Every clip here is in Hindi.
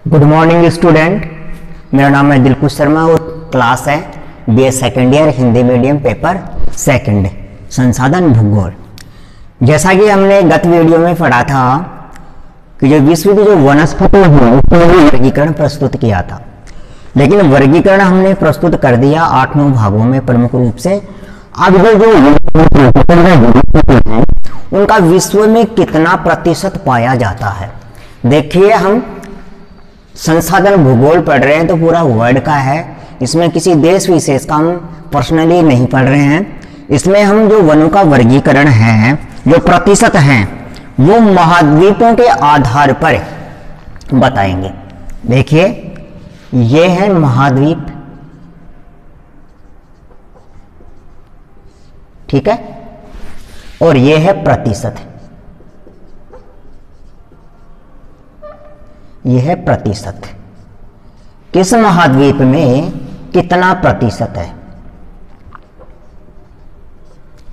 गुड मॉर्निंग स्टूडेंट, मेरा नाम है दिलकुश शर्मा और क्लास है BA second year Hindi medium paper second संसाधन भूगोल। जैसा कि हमने गत वीडियो में पढ़ा था कि जो विश्व की जो वनस्पति है उसका वर्गीकरण प्रस्तुत किया था, लेकिन वर्गीकरण हमने प्रस्तुत कर दिया 8-9 भागों में प्रमुख रूप से। अब जो उनका विश्व में कितना प्रतिशत पाया जाता है, देखिए हम संसाधन भूगोल पढ़ रहे हैं तो पूरा वर्ल्ड का है, इसमें किसी देश विशेष का हम पर्सनली नहीं पढ़ रहे हैं। इसमें हम जो वनों का वर्गीकरण है, जो प्रतिशत हैं, वो महाद्वीपों के आधार पर बताएंगे। देखिए ये है महाद्वीप, ठीक है, और ये है प्रतिशत, यह है प्रतिशत। किस महाद्वीप में कितना प्रतिशत है,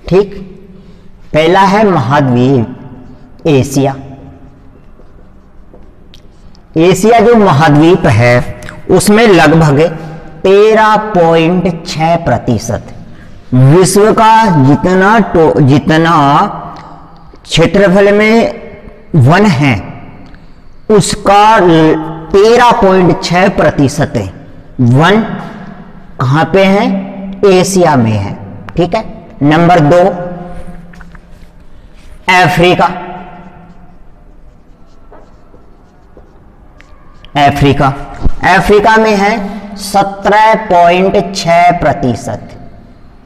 ठीक। पहला है महाद्वीप एशिया। एशिया जो महाद्वीप है उसमें लगभग 13.6% विश्व का जितना क्षेत्रफल में वन है उसका 13.6% वन कहां पे है, एशिया में है, ठीक है। Number 2 Africa. अफ्रीका में है 17.6%,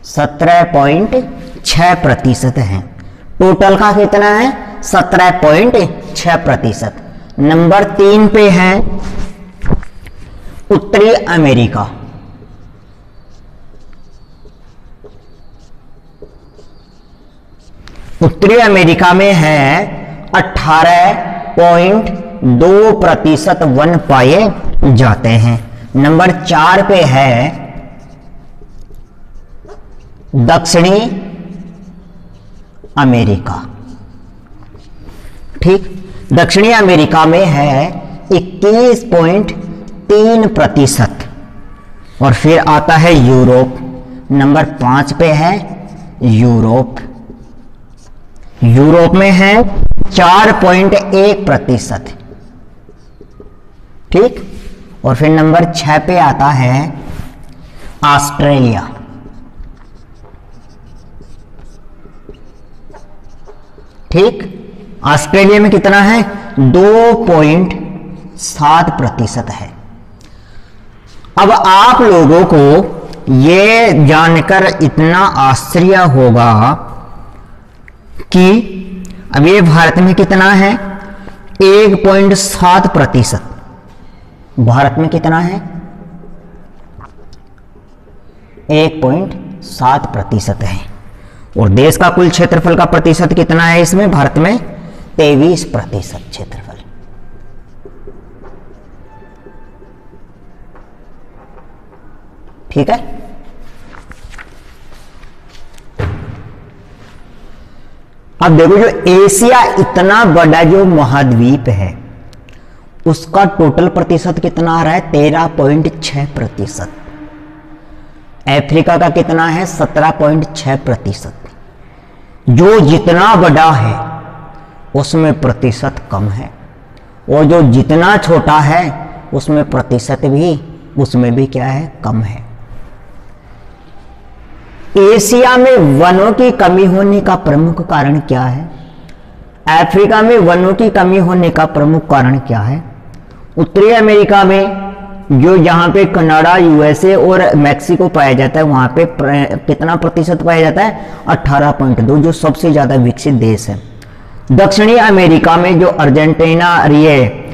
17.6% है। टोटल का कितना है, 17.6%। नंबर 3 पे है उत्तरी अमेरिका। उत्तरी अमेरिका में है 18.2% वन पाए जाते हैं। नंबर 4 पे है दक्षिणी अमेरिका, ठीक। दक्षिणी अमेरिका में है 21.3%। और फिर आता है यूरोप, नंबर 5 पे है यूरोप। यूरोप में है 4.1%, ठीक। और फिर नंबर 6 पे आता है ऑस्ट्रेलिया, ठीक। ऑस्ट्रेलिया में कितना है, 2.7% है। अब आप लोगों को ये जानकर इतना आश्चर्य होगा कि अब ये भारत में कितना है, 1.7%। भारत में कितना है, 1.7% है। और देश का कुल क्षेत्रफल का प्रतिशत कितना है इसमें, भारत में 23% क्षेत्रफल, ठीक है। अब देखो जो एशिया इतना बड़ा जो महाद्वीप है उसका टोटल प्रतिशत कितना आ रहा है, 13.6%। अफ्रीका का कितना है, 17.6%। जो जितना बड़ा है उसमें प्रतिशत कम है, और जो जितना छोटा है उसमें प्रतिशत भी उसमें भी क्या है, कम है। एशिया में वनों की कमी होने का प्रमुख कारण क्या है, अफ्रीका में वनों की कमी होने का प्रमुख कारण क्या है, उत्तरी अमेरिका में जो जहां पे कनाडा, यूएसए और मैक्सिको पाया जाता है वहां पे कितना प्रतिशत पाया जाता है, 18.2, जो सबसे ज्यादा विकसित देश है। दक्षिणी अमेरिका में जो अर्जेंटीना,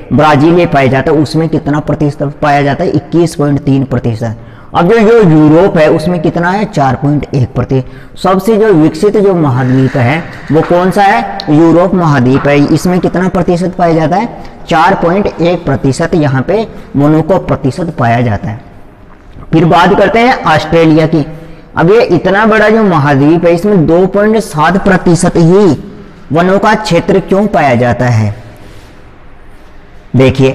ब्राजील पाया जाता है उसमें कितना प्रतिशत पाया जाता है, 21.3%। अब जो यूरोप है उसमें कितना है, 4.1%। सबसे जो विकसित जो महाद्वीप है वो कौन सा है, यूरोप महाद्वीप है। इसमें कितना प्रतिशत पाया जाता है, 4.1% यहाँ पे वनों को प्रतिशत पाया जाता है। फिर बात करते हैं ऑस्ट्रेलिया की। अब ये इतना बड़ा जो महाद्वीप है इसमें 2.7% ही वनों का क्षेत्र क्यों पाया जाता है। देखिए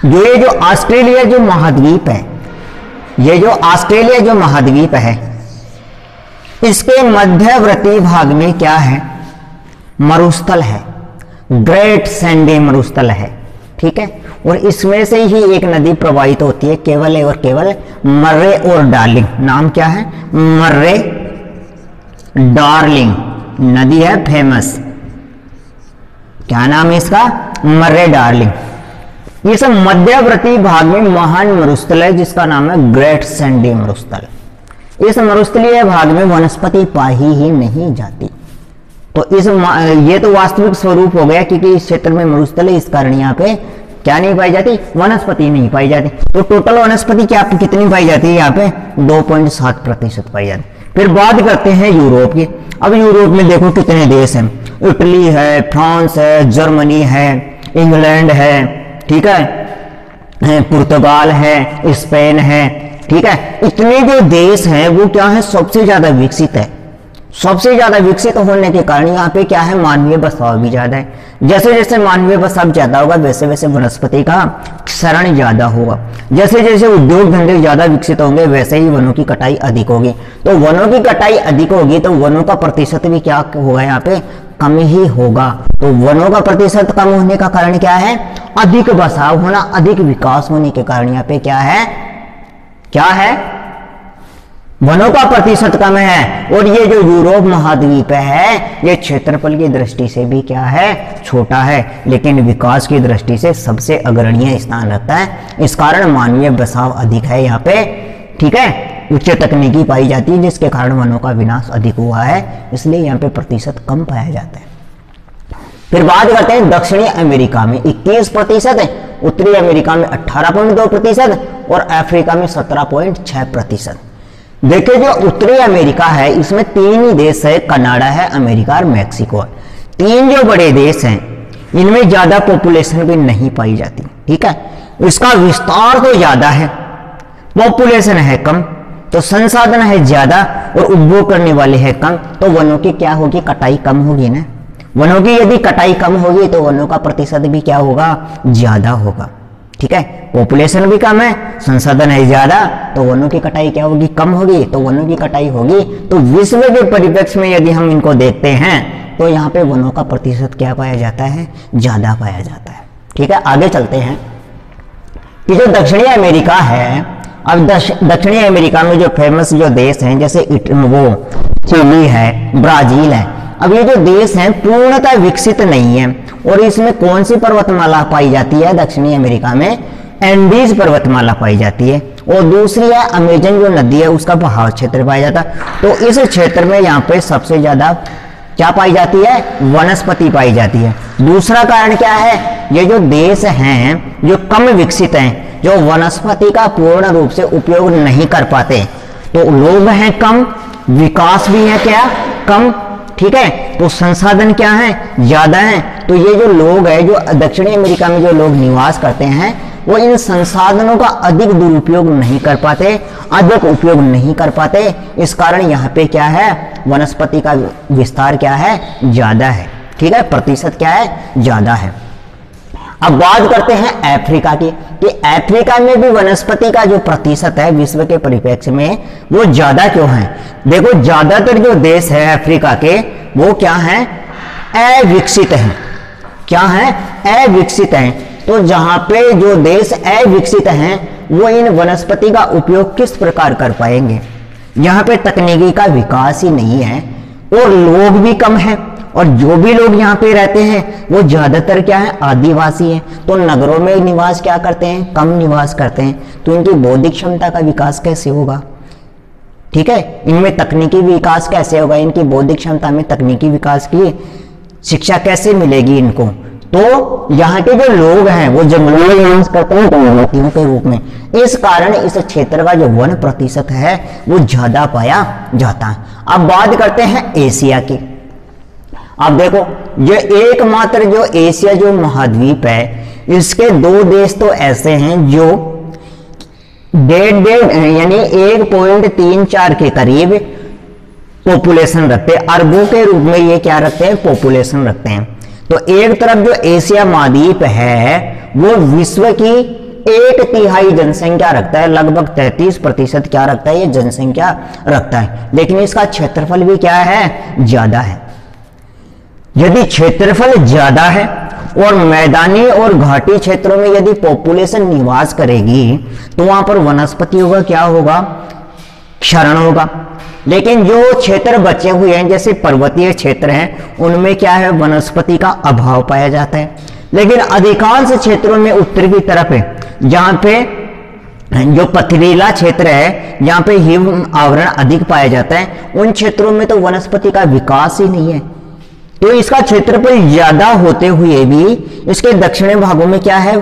ये जो ऑस्ट्रेलिया जो महाद्वीप है, ये जो ऑस्ट्रेलिया जो महाद्वीप है, इसके मध्यवर्ती भाग में क्या है? मरुस्थल है, ग्रेट सैंडी मरुस्थल है। ठीक है, और इसमें से ही एक नदी प्रवाहित होती है, केवल और केवल मर्रे और डार्लिंग। नाम क्या है? मर्रे डार्लिंग नदी है, फेमस। क्या नाम है इसका? मर्रे डार्लिंग। इस मध्यवर्ती भाग में महान मरुस्थल है जिसका नाम है ग्रेट सैंडी मरुस्थल। इस मरुस्थलीय भाग में वनस्पति पाई ही नहीं जाती। तो ये तो वास्तविक स्वरूप हो गया, क्योंकि इस क्षेत्र में मरुस्थल है, इस कारण यहाँ पे क्या नहीं पाई जाती? वनस्पति नहीं पाई जाती। तो टोटल वनस्पति क्या कितनी पाई जाती है? यहाँ पे 2.7% पाई जाती है। फिर बात करते हैं यूरोप की। अब यूरोप में देखो कितने देश हैं, इटली है, फ्रांस है, जर्मनी है, इंग्लैंड है, ठीक है, पुर्तगाल है, स्पेन है। ठीक है, इतने जो देश हैं वो क्या है? सबसे ज्यादा विकसित है। सबसे ज्यादा विकसित होने के कारण यहाँ पे क्या है? मानवीय बसाव भी ज्यादा है। जैसे जैसे मानवीय बसाव ज्यादा होगा वैसे वैसे वनस्पति का क्षरण ज्यादा होगा। जैसे जैसे उद्योग धंधे ज्यादा विकसित होंगे वैसे ही वनों की कटाई अधिक होगी। तो वनों की कटाई अधिक होगी तो वनों का प्रतिशत भी क्या होगा? यहाँ पे कम ही होगा। तो वनों का प्रतिशत कम होने का कारण क्या है? अधिक बसाव होना, अधिक विकास होने के कारण यहाँ पे क्या है? क्या है? वनों का प्रतिशत कम है। और ये जो यूरोप महाद्वीप है ये क्षेत्रफल की दृष्टि से भी क्या है? छोटा है, लेकिन विकास की दृष्टि से सबसे अग्रणीय स्थान रखता है। इस कारण मानवीय बसाव अधिक है यहाँ पे। ठीक है, उच्च तकनीकी पाई जाती है जिसके कारण वनों का विनाश अधिक हुआ है, इसलिए यहाँ पे प्रतिशत कम पाया जाता है। फिर बात करते हैं दक्षिणी अमेरिका में 21% है, उत्तरी अमेरिका में 18.2% और अफ्रीका में 17.6%। देखिए जो उत्तरी अमेरिका है इसमें 3 ही देश है, कनाडा है, अमेरिका और मैक्सिको है। 3 जो बड़े देश हैं इनमें ज्यादा पॉपुलेशन भी नहीं पाई जाती। ठीक है, इसका विस्तार तो ज्यादा है, पॉपुलेशन है कम, तो संसाधन है ज्यादा और उपभोग करने वाले हैं कम, तो वनों की क्या होगी? कटाई कम होगी ना। वनों की यदि कटाई कम होगी तो वनों का प्रतिशत भी क्या होगा? ज्यादा होगा। ठीक है, पॉपुलेशन भी कम है, संसाधन है ज्यादा, तो वनों की कटाई क्या होगी? कम होगी। तो वनों की कटाई होगी तो विश्व के परिप्रेक्ष्य में यदि हम इनको देखते हैं तो यहाँ पे वनों का प्रतिशत क्या पाया जाता है? ज्यादा पाया जाता है। ठीक है, आगे चलते हैं कि जो दक्षिणी अमेरिका है, अब दक्षिणी अमेरिका में जो फेमस जो देश हैं जैसे वो चिली है, ब्राजील है। अब ये जो देश हैं पूर्णतः विकसित नहीं है और इसमें कौन सी पर्वतमाला पाई जाती है? दक्षिणी अमेरिका में एंडीज पर्वतमाला पाई जाती है और दूसरी है अमेजन जो नदी है उसका बहाव क्षेत्र पाया जाता है। तो इस क्षेत्र में यहाँ पे सबसे ज्यादा क्या पाई जाती है? वनस्पति पाई जाती है। दूसरा कारण क्या है? ये जो देश हैं जो कम विकसित हैं, जो वनस्पति का पूर्ण रूप से उपयोग नहीं कर पाते, तो लोग हैं कम, विकास भी है क्या? कम। ठीक है, तो संसाधन क्या है? ज्यादा है। तो ये जो लोग हैं जो दक्षिणी अमेरिका में जो लोग निवास करते हैं वो इन संसाधनों का अधिक दुरुपयोग नहीं कर पाते, अधिक उपयोग नहीं कर पाते। इस कारण यहाँ पे क्या है? वनस्पति का विस्तार क्या है? ज्यादा है। ठीक है, प्रतिशत क्या है? ज्यादा है। अब बात करते हैं अफ्रीका की कि अफ्रीका में भी वनस्पति का जो प्रतिशत है विश्व के परिप्रेक्ष्य में वो ज्यादा क्यों है? देखो ज्यादातर जो देश है अफ्रीका के वो क्या है? अविकसित हैं। क्या है? अविकसित हैं। तो जहां पे जो देश अविकसित हैं वो इन वनस्पति का उपयोग किस प्रकार कर पाएंगे? यहाँ पे तकनीकी का विकास ही नहीं है और लोग भी कम हैं और जो भी लोग यहाँ पे रहते हैं वो ज्यादातर क्या है? आदिवासी हैं। तो नगरों में निवास क्या करते हैं? कम निवास करते हैं। तो इनकी बौद्धिक क्षमता का विकास कैसे होगा? ठीक है, इनमें तकनीकी विकास कैसे होगा? इनकी बौद्धिक क्षमता में तकनीकी विकास की शिक्षा कैसे मिलेगी इनको? तो यहाँ के जो लोग हैं वो जंगलों में निवास करते हैं जनजातियों के रूप में। इस कारण इस क्षेत्र का जो वन प्रतिशत है वो ज्यादा पाया जाता है। अब बात करते हैं एशिया की। अब देखो ये एकमात्र जो एशिया जो महाद्वीप है इसके 2 देश तो ऐसे हैं जो 1.5 यानी 1.34 के करीब पॉपुलेशन रखते हैं, अरबों के रूप में ये क्या रखते हैं? पॉपुलेशन रखते हैं। तो एक तरफ जो एशिया महाद्वीप है वो विश्व की एक तिहाई जनसंख्या रखता है, लगभग 33% क्या रखता है, ये जनसंख्या रखता है। लेकिन इसका क्षेत्रफल भी क्या है, ज्यादा है। यदि क्षेत्रफल ज्यादा है और मैदानी और घाटी क्षेत्रों में यदि पॉपुलेशन निवास करेगी तो वहां पर वनस्पतियों का क्या होगा, क्षरण होगा। लेकिन जो क्षेत्र बचे हुए हैं जैसे पर्वतीय क्षेत्र हैं उनमें क्या है, वनस्पति का अभाव पाया जाता है। लेकिन अधिकांश क्षेत्रों में उत्तर की तरफ है, जहां पे जो पथरीला क्षेत्र है, जहां पे हिम आवरण अधिक पाया जाता है, उन क्षेत्रों में तो वनस्पति का विकास ही नहीं है। तो इसका क्षेत्रफल ज्यादा होते हुए भी इसके दक्षिणी भागों में क्या है,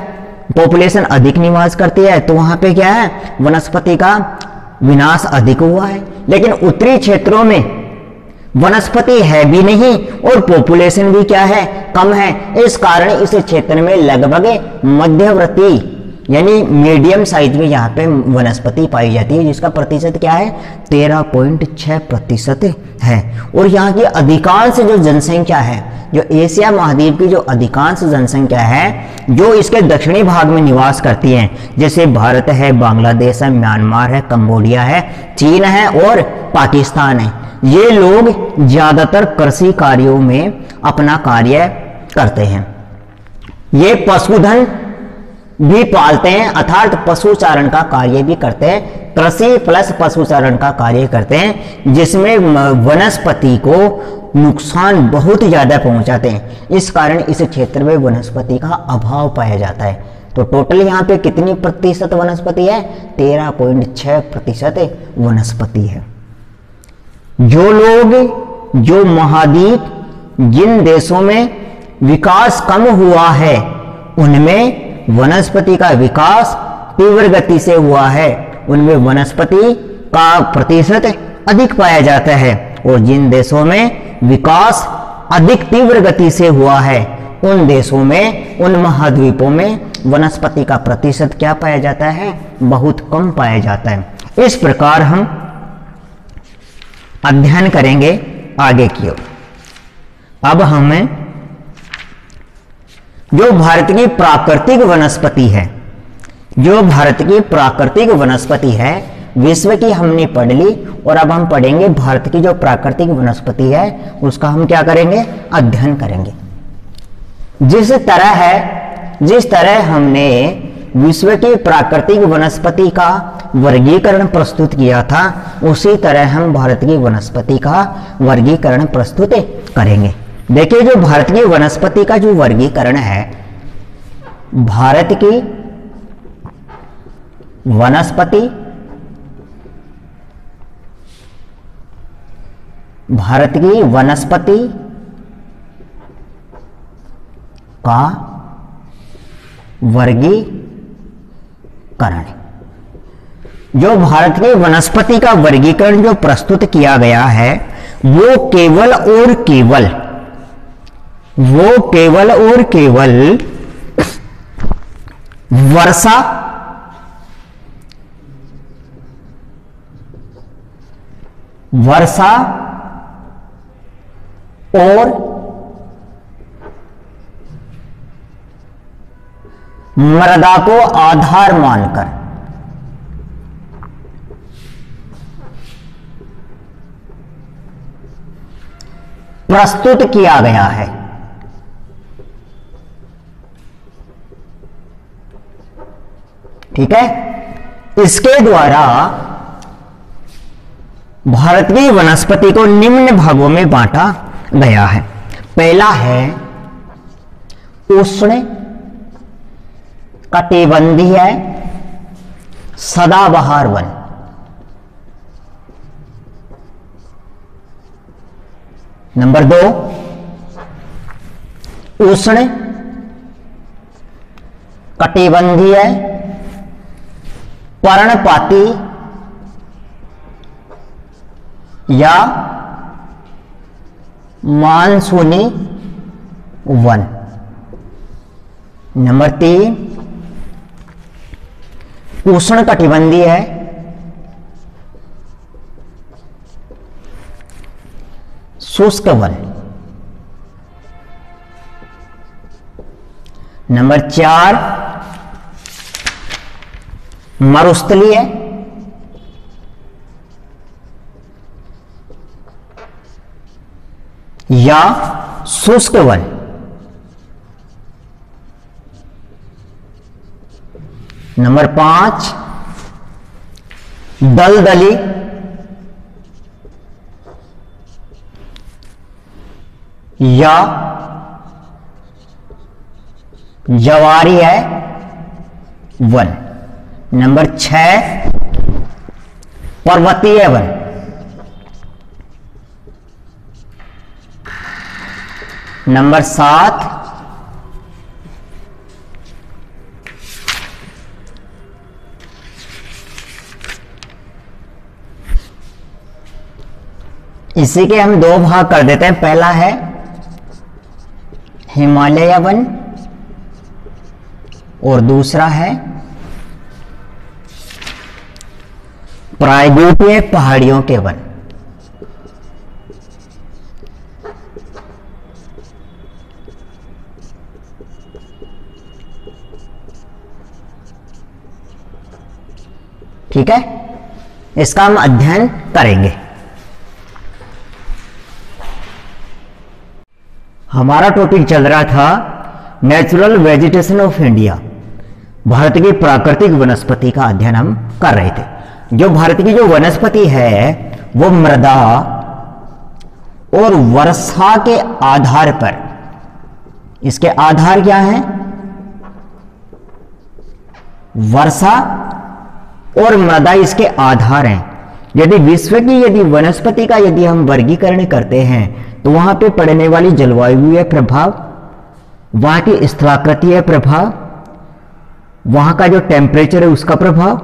पॉपुलेशन अधिक निवास करती है, तो वहां पे क्या है, वनस्पति का विनाश अधिक हुआ है। लेकिन उत्तरी क्षेत्रों में वनस्पति है भी नहीं और पॉपुलेशन भी क्या है, कम है। इस कारण इस क्षेत्र में लगभग मध्यवर्ती यानी मीडियम साइज में यहाँ पे वनस्पति पाई जाती है, जिसका प्रतिशत क्या है, 13.6% है। और यहाँ की अधिकांश जो जनसंख्या है, जो एशिया महाद्वीप की जो अधिकांश जनसंख्या है, जो इसके दक्षिणी भाग में निवास करती है, जैसे भारत है, बांग्लादेश है, म्यांमार है, कंबोडिया है, चीन है और पाकिस्तान है, ये लोग ज्यादातर कृषि कार्यों में अपना कार्य करते हैं। ये पशुधन भी पालते हैं, अर्थात पशुचारण का कार्य भी करते हैं, कृषि प्लस पशुचारण का कार्य करते हैं, जिसमें वनस्पति को नुकसान बहुत ज्यादा पहुंचाते हैं। इस कारण इस क्षेत्र में वनस्पति का अभाव पाया जाता है। तो टोटल यहाँ पे कितनी प्रतिशत वनस्पति है, 13.6% वनस्पति है। जो लोग, जो महाद्वीप, जिन देशों में विकास कम हुआ है उनमें वनस्पति का विकास तीव्र गति से हुआ है, उनमें वनस्पति का प्रतिशत अधिक पाया जाता है। और जिन देशों में विकास अधिक तीव्र गति से हुआ है उन देशों में, उन महाद्वीपों में वनस्पति का प्रतिशत क्या पाया जाता है, बहुत कम पाया जाता है। इस प्रकार हम अध्ययन करेंगे आगे की ओर। अब हमें जो भारत की प्राकृतिक वनस्पति है, जो भारत की प्राकृतिक वनस्पति है, विश्व की हमने पढ़ ली और अब हम पढ़ेंगे भारत की जो प्राकृतिक वनस्पति है उसका हम क्या करेंगे, अध्ययन करेंगे। जिस तरह हमने विश्व की प्राकृतिक वनस्पति का वर्गीकरण प्रस्तुत किया था, उसी तरह हम भारत की वनस्पति का वर्गीकरण प्रस्तुत करेंगे। देखिए, जो भारत की वनस्पति का जो वर्गीकरण है, भारत की वनस्पति, भारत की वनस्पति का वर्गीकरण, जो भारत की वनस्पति का वर्गीकरण जो प्रस्तुत किया गया है वो केवल और केवल वर्षा और मृदा को आधार मानकर प्रस्तुत किया गया है। ठीक है, इसके द्वारा भारत की वनस्पति को निम्न भागों में बांटा गया है। पहला है उष्ण कटिबंधीय सदाबहार वन। नंबर 2 उष्ण कटिबंधीय पर्णपाती या मानसूनी वन। नंबर 3 उष्ण कटिबंधीय है शुष्क वन। नंबर 4 मरुस्थलीय या शुष्क वन? नंबर 5 दलदली या ज्वारीय वन। नंबर 6 पर्वतीय वन। नंबर 7 इसी के हम 2 भाग कर देते हैं। पहला है हिमालय वन और दूसरा है प्रायद्वीपीय पहाड़ियों के वन। ठीक है, इसका हम अध्ययन करेंगे। हमारा टॉपिक चल रहा था natural vegetation of India, Bharat की प्राकृतिक वनस्पति का अध्ययन हम कर रहे थे। जो भारत की जो वनस्पति है वो मृदा और वर्षा के आधार पर, इसके आधार क्या है? वर्षा और मृदा इसके आधार हैं। यदि विश्व की यदि वनस्पति का यदि हम वर्गीकरण करते हैं तो वहां पे पड़ने वाली जलवायुवीय प्रभाव, वहां की स्थलाकृतीय प्रभाव, वहां का जो टेम्परेचर है उसका प्रभाव,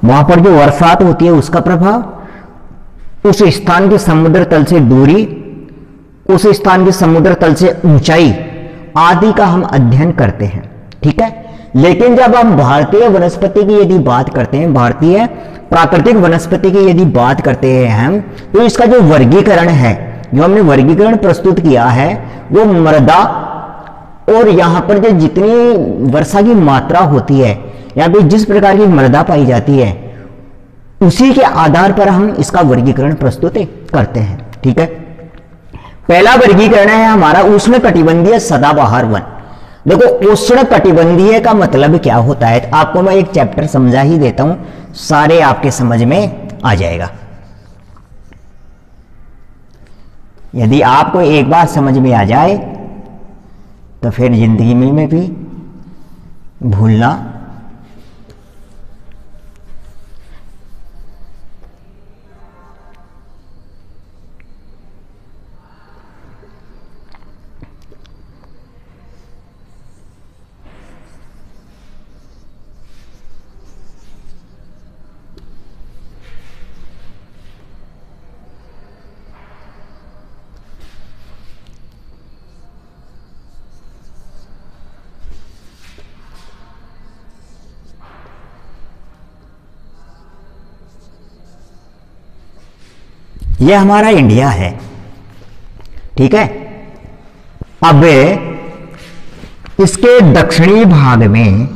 वहां पर जो बरसात होती है उसका प्रभाव, उस स्थान के समुद्र तल से दूरी, उस स्थान के समुद्र तल से ऊंचाई आदि का हम अध्ययन करते हैं। ठीक है, लेकिन जब हम भारतीय वनस्पति की यदि बात करते हैं, भारतीय प्राकृतिक वनस्पति की यदि बात करते हैं हम, तो इसका जो वर्गीकरण है, जो हमने वर्गीकरण प्रस्तुत किया है, वो मृदा और यहां पर जो जितनी वर्षा की मात्रा होती है या फिर जिस प्रकार की मृदा पाई जाती है उसी के आधार पर हम इसका वर्गीकरण प्रस्तुत करते हैं। ठीक है, पहला वर्गीकरण है हमारा उष्णकटिबंधीय सदाबहार वन। देखो, उष्णकटिबंधीय का मतलब क्या होता है, तो आपको मैं एक चैप्टर समझा ही देता हूं, सारे आपके समझ में आ जाएगा। यदि आपको एक बार समझ में आ जाए तो फिर जिंदगी में भी भूलना ये हमारा इंडिया है। ठीक है, अब इसके दक्षिणी भाग में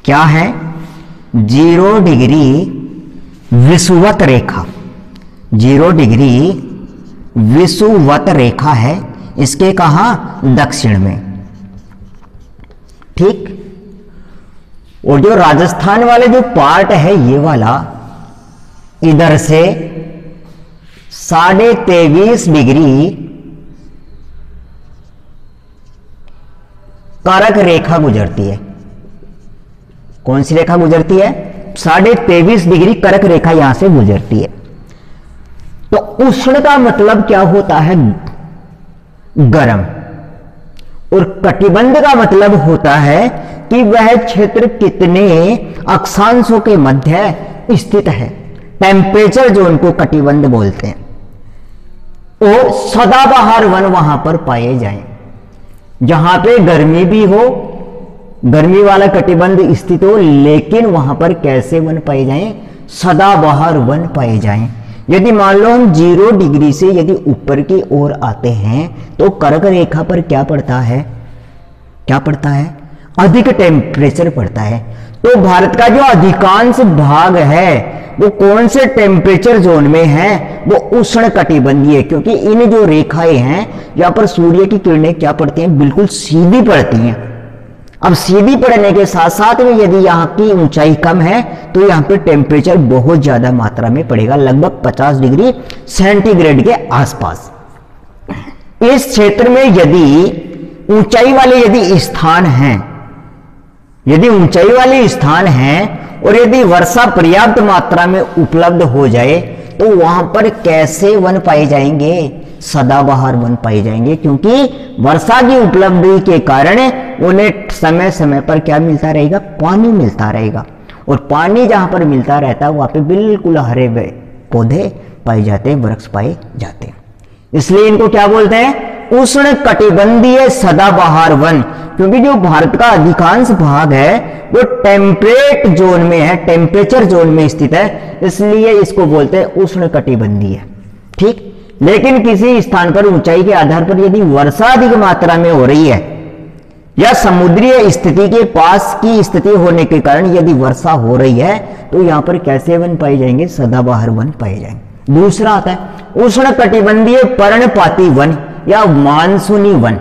क्या है? 0 डिग्री विषुवत रेखा, 0 डिग्री विषुवत रेखा है इसके कहा? दक्षिण में। ठीक, और जो राजस्थान वाले जो पार्ट है ये वाला, इधर से 23.5 डिग्री कारक रेखा गुजरती है। कौन सी रेखा गुजरती है? 23.5 डिग्री कारक रेखा यहां से गुजरती है। तो उष्ण का मतलब क्या होता है? गर्म। और कटिबंध का मतलब होता है कि वह क्षेत्र कितने अक्षांशों के मध्य स्थित है। टेम्परेचर जोन को कटिबंध बोलते हैं। और सदाबहार वन वहां पर पाए जाएं, जहां पे गर्मी भी हो, गर्मी वाला कटिबंध स्थित हो, लेकिन वहां पर कैसे वन पाए जाएं? सदाबहार वन पाए जाएं। यदि मान लो हम 0 डिग्री से यदि ऊपर की ओर आते हैं तो कर्क रेखा पर क्या पड़ता है? क्या पड़ता है? अधिक टेम्परेचर पड़ता है। तो भारत का जो अधिकांश भाग है वो कौन से टेम्परेचर जोन में है, वो उष्ण कटिबंधीय, क्योंकि इन जो रेखाएं हैं यहाँ पर सूर्य की किरणें क्या पड़ती हैं, बिल्कुल सीधी पड़ती हैं। अब सीधी पड़ने के साथ साथ में यदि यहाँ की ऊंचाई कम है तो यहाँ पे टेम्परेचर बहुत ज्यादा मात्रा में पड़ेगा, लगभग 50 डिग्री सेंटीग्रेड के आसपास। इस क्षेत्र में यदि ऊंचाई वाले यदि स्थान हैं, यदि ऊंचाई वाले स्थान हैं और यदि वर्षा पर्याप्त मात्रा में उपलब्ध हो जाए तो वहां पर कैसे वन पाए जाएंगे, सदाबहार वन पाए जाएंगे, क्योंकि वर्षा की उपलब्धि के कारण उन्हें समय समय पर क्या मिलता रहेगा, पानी मिलता रहेगा। और पानी जहां पर मिलता रहता है वहां पे बिल्कुल हरे पौधे पाए जाते हैं, वृक्ष पाए जाते हैं। इसलिए इनको क्या बोलते हैं, उष्ण कटिबंधीय सदाबहार वन, क्योंकि जो भारत का अधिकांश भाग है वो टेम्परेट जोन में है, टेम्परेचर जोन में स्थित है, इसलिए इसको बोलते हैं उष्ण कटिबंधीय। ठीक, लेकिन किसी स्थान पर ऊंचाई के आधार पर यदि वर्षा अधिक मात्रा में हो रही है या समुद्रीय स्थिति के पास की स्थिति होने के कारण यदि वर्षा हो रही है तो यहां पर कैसे वन पाए जाएंगे, सदाबहार वन पाए जाएंगे। दूसरा आता है उष्ण कटिबंधीय पर्णपाती वन या मानसूनी वन।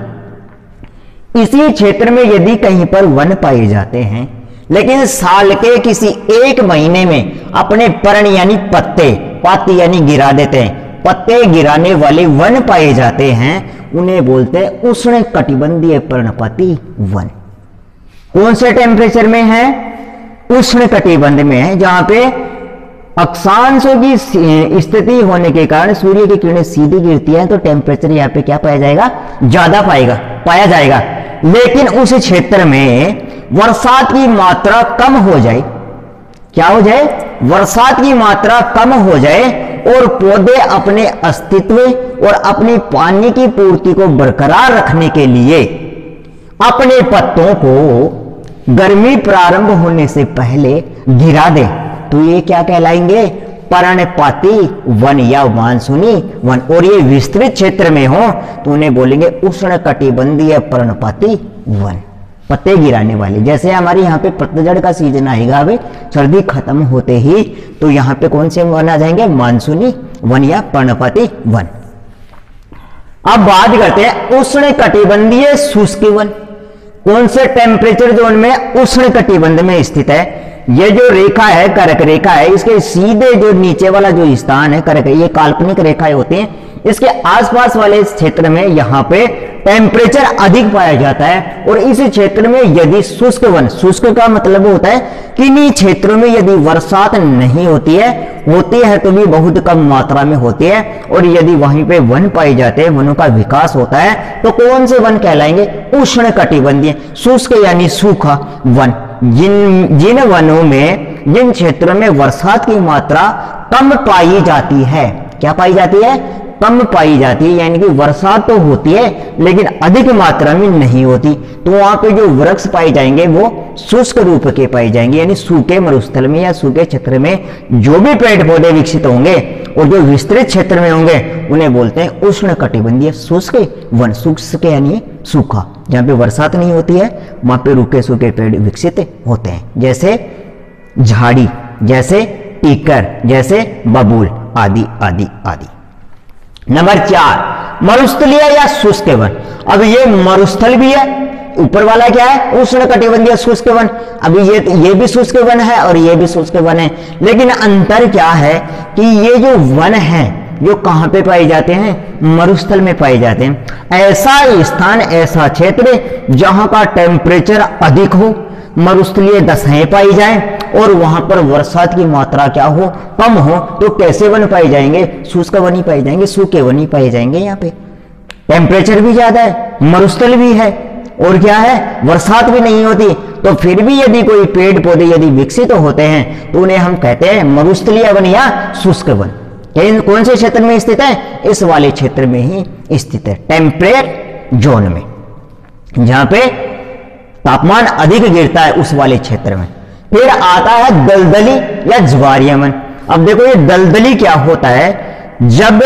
इसी क्षेत्र में यदि कहीं पर वन पाए जाते हैं लेकिन साल के किसी एक महीने में अपने पर्ण यानी पत्ते, पाती यानी गिरा देते हैं, पत्ते गिराने वाले वन पाए जाते हैं, उन्हें बोलते हैं उष्ण कटिबंधीय पर्णपाती वन। कौन से टेम्परेचर में है, उष्ण कटिबंध में है, जहां पे अक्षांशों की स्थिति होने के कारण सूर्य की किरणें सीधी गिरती हैं तो टेम्परेचर यहाँ पे क्या पाया जाएगा, ज्यादा पाया जाएगा। लेकिन उस क्षेत्र में बरसात की मात्रा कम हो जाए, क्या हो जाए, बरसात की मात्रा कम हो जाए और पौधे अपने अस्तित्व और अपनी पानी की पूर्ति को बरकरार रखने के लिए अपने पत्तों को गर्मी प्रारंभ होने से पहले गिरा दें, तो ये क्या कहलाएंगे, पर्णपाती वन या मानसूनी वन। और ये विस्तृत क्षेत्र में हो तो उन्हें बोलेंगे उष्ण कटिबंधीय पर्णपाती वन, पत्ते गिराने वाले। जैसे हमारे यहाँ पे पतझड़ का सीजन आएगा, अभी सर्दी खत्म होते ही, तो यहाँ पे कौन से वन आ जाएंगे, मानसूनी वन या पर्णपाती वन। अब बात करते हैं उष्ण कटिबंधीय शुष्क वन। कौन से टेम्परेचर जोन में उष्ण कटिबंध में स्थित है, ये जो रेखा है कर्क रेखा है, इसके सीधे जो नीचे वाला जो स्थान है कर्क, ये काल्पनिक रेखाएं होती हैं, इसके आसपास वाले इस क्षेत्र में यहाँ पे टेम्परेचर अधिक पाया जाता है। और इस क्षेत्र में यदि शुष्क वन, शुष्क का मतलब होता है किन्हीं क्षेत्रों में यदि बरसात नहीं होती है तो भी बहुत कम मात्रा में होती है, और यदि वहीं पे वन पाए जाते हैं, वनों का विकास होता है, तो कौन से वन कहलाएंगे, उष्ण कटिबंधीय शुष्क यानी सूखा वन। जिन वनों में, जिन क्षेत्रों में बरसात की मात्रा कम पाई जाती है, क्या पाई जाती है, कम पाई जाती है, यानी कि बरसात तो होती है लेकिन अधिक मात्रा में नहीं होती, तो वहां पे जो वृक्ष पाए जाएंगे वो शुष्क रूप के पाए जाएंगे, यानी सूखे मरुस्थल में या सूखे क्षेत्र में जो भी पेड़ पौधे विकसित होंगे और जो विस्तृत क्षेत्र में होंगे उन्हें बोलते हैं उष्ण कटिबंधीय शुष्क वन। शुष्क यानी सूखा, जहां पे बरसात नहीं होती है वहां पे रूखे सूखे पेड़ विकसित होते हैं, जैसे झाड़ी, जैसे टीकर, जैसे बबूल आदि आदि आदि। नंबर 4 मरुस्थलीय या शुष्क वन। अब ये मरुस्थल भी है, ऊपर वाला क्या है, उष्ण कटिबंधीय शुष्क वन। अभी ये भी शुष्क वन है और ये भी शुष्क वन है, लेकिन अंतर क्या है कि ये जो वन है जो कहां पे पाए जाते हैं, मरुस्थल में पाए जाते हैं। ऐसा स्थान, ऐसा क्षेत्र जहां का टेम्परेचर अधिक हो, मरुस्थलीय दशाएं पाई जाएं और वहां पर बरसात की मात्रा क्या हो, कम हो, तो कैसे वन पाए जाएंगे, शुष्क वन ही पाए जाएंगे, सूखे वन ही पाए जाएंगे। यहाँ पे टेम्परेचर भी ज्यादा है, मरुस्थल भी है और क्या है, बरसात भी नहीं होती, तो फिर भी यदि कोई पेड़ पौधे यदि विकसित होते हैं तो उन्हें हम कहते हैं मरुस्थलीय वन या शुष्क वन। कौन से क्षेत्र में स्थित है, इस वाले क्षेत्र में ही स्थित है, टेम्परेट जोन में, जहां पे तापमान अधिक गिरता है उस वाले क्षेत्र में। फिर आता है दलदली या ज्वारीय वन। अब देखो ये दलदली क्या होता है, जब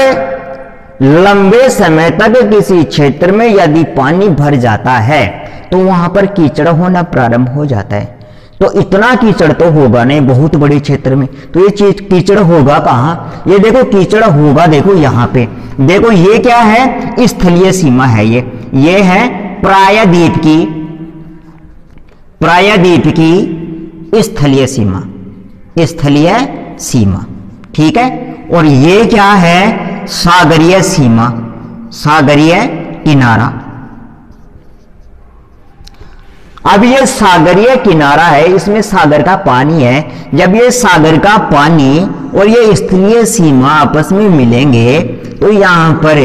लंबे समय तक किसी क्षेत्र में यदि पानी भर जाता है तो वहां पर कीचड़ होना प्रारंभ हो जाता है। तो इतना कीचड़ तो होगा नहीं बहुत बड़े क्षेत्र में। तो ये चीज कीचड़ होगा कहाँ, ये देखो कीचड़ होगा, देखो यहाँ पे देखो ये क्या है, स्थलीय सीमा है, ये है प्रायद्वीप की स्थलीय सीमा, स्थलीय सीमा, ठीक है। और ये क्या है, सागरीय सीमा, सागरीय किनारा। अब ये सागरीय किनारा है, इसमें सागर का पानी है। जब ये सागर का पानी और ये स्थलीय सीमा आपस में मिलेंगे तो यहाँ पर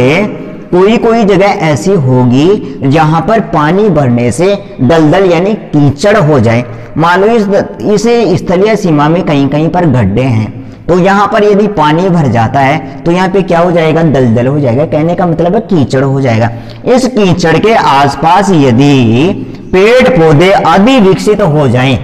कोई जगह ऐसी होगी जहां पर पानी भरने से दलदल यानी कीचड़ हो जाए। मान लो इस स्थलीय सीमा में कहीं कहीं पर गड्ढे हैं, तो यहाँ पर यदि पानी भर जाता है तो यहाँ पे क्या हो जाएगा, दलदल हो जाएगा। कहने का मतलब है कीचड़ हो जाएगा। इस कीचड़ के आसपास यदि पेड़ पौधे आदि विकसित हो जाएं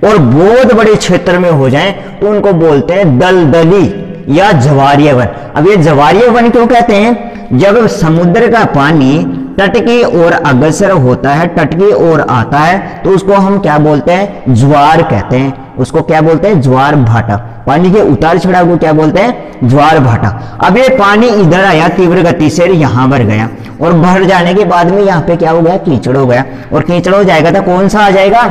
और बहुत बड़े क्षेत्र में हो जाएं तो उनको बोलते हैं दलदली या ज्वारीय वन। अब ये ज्वारीय वन क्यों कहते हैं, जब समुद्र का पानी तट की ओर अग्रसर होता है, तट की ओर आता है, तो उसको हम क्या बोलते हैं, ज्वार कहते हैं। उसको क्या बोलते हैं, ज्वार भाटा। पानी के उतार चढ़ाव को क्या बोलते हैं, ज्वार भाटा। अब ये पानी इधर आया तीव्र गति से, यहां भर गया और भर जाने के बाद में यहाँ पे क्या हो गया, कीचड़ हो गया। और कीचड़ हो जाएगा तो कौन सा आ जाएगा,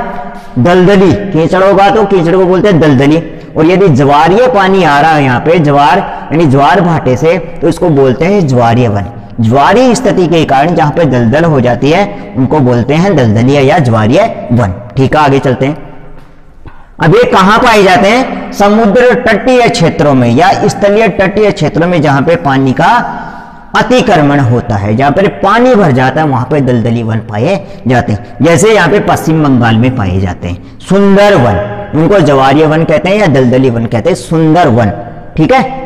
दलदली। कीचड़ होगा तो कीचड़ को बोलते हैं दलदली। और यदि ज्वारीय पानी आ रहा है यहाँ पे, ज्वार यानी ज्वार भाटे से, तो इसको बोलते हैं ज्वारीय वन। ज्वारीय स्थिति के कारण जहां पे दलदल हो जाती है उनको बोलते हैं दलदलीय या ज्वारीय वन। ठीक है, आगे चलते हैं। अब ये कहां पाए जाते हैं, समुद्र तटीय क्षेत्रों में या स्थलीय तटीय क्षेत्रों में, जहां पे पानी का अतिक्रमण होता है, जहां पर पानी भर जाता है, वहां पे दलदली वन पाए जाते हैं। जैसे यहाँ पे पश्चिम बंगाल में पाए जाते हैं सुंदर वन, उनको ज्वारीय वन कहते हैं या दलदली वन कहते हैं, सुंदर वन। ठीक है।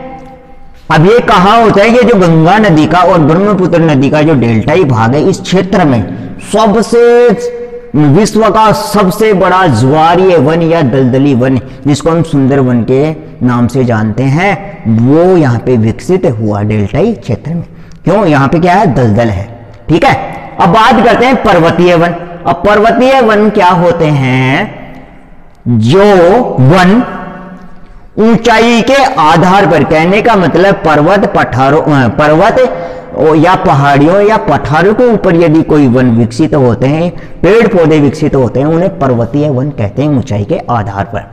अब ये कहाँ होता है, ये जो गंगा नदी का और ब्रह्मपुत्र नदी का जो डेल्टाई भाग है, इस क्षेत्र में सबसे विश्व का सबसे बड़ा ज्वारीय वन या दलदली वन, जिसको हम सुंदर वन के नाम से जानते हैं, वो यहाँ पे विकसित हुआ डेल्टाई क्षेत्र में। क्यों, यहाँ पे क्या है, दलदल है। ठीक है। अब बात करते हैं पर्वतीय वन। अब पर्वतीय वन क्या होते हैं, जो वन ऊंचाई के आधार पर, कहने का मतलब पर्वत पठारों, पर्वत या पहाड़ियों या पठारों के ऊपर यदि कोई वन विकसित होते हैं, पेड़ पौधे विकसित होते हैं, उन्हें पर्वतीय वन कहते हैं, ऊंचाई के आधार पर।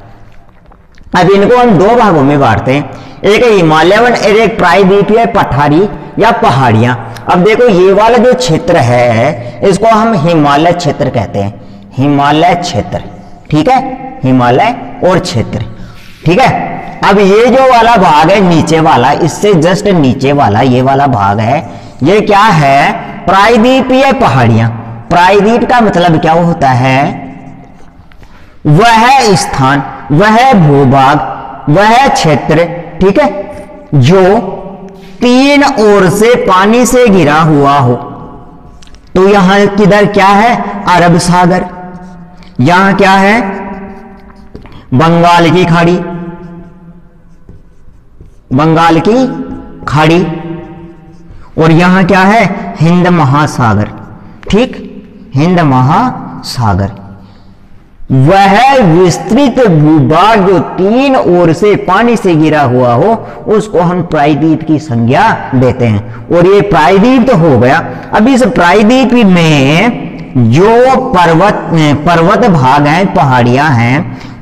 अब इनको हम दो भागों में बांटते हैं, एक हिमालय वन और एक प्रायद्वीपीय पठारी या पहाड़ियां। अब देखो ये वाला जो क्षेत्र है इसको हम हिमालय क्षेत्र कहते हैं, हिमालय क्षेत्र। ठीक है, हिमालय और क्षेत्र। ठीक है। अब ये जो वाला भाग है नीचे वाला, इससे जस्ट नीचे वाला ये वाला भाग है, ये क्या है, प्रायद्वीपीय पहाड़ियां। प्रायद्वीप का मतलब क्या होता है, वह स्थान, वह भूभाग, वह क्षेत्र, ठीक है, जो तीन ओर से पानी से घिरा हुआ हो। तो यहां किधर क्या है, अरब सागर, यहां क्या है, बंगाल की खाड़ी, बंगाल की खाड़ी, और यहां क्या है, हिंद महासागर। ठीक, हिंद महासागर। वह विस्तृत भूभाग जो तीन ओर से पानी से घिरा हुआ हो, उसको हम प्रायद्वीप की संज्ञा देते हैं। और ये प्रायद्वीप तो हो गया। अब इस प्रायद्वीप में जो पर्वत भाग हैं, पहाड़ियां हैं,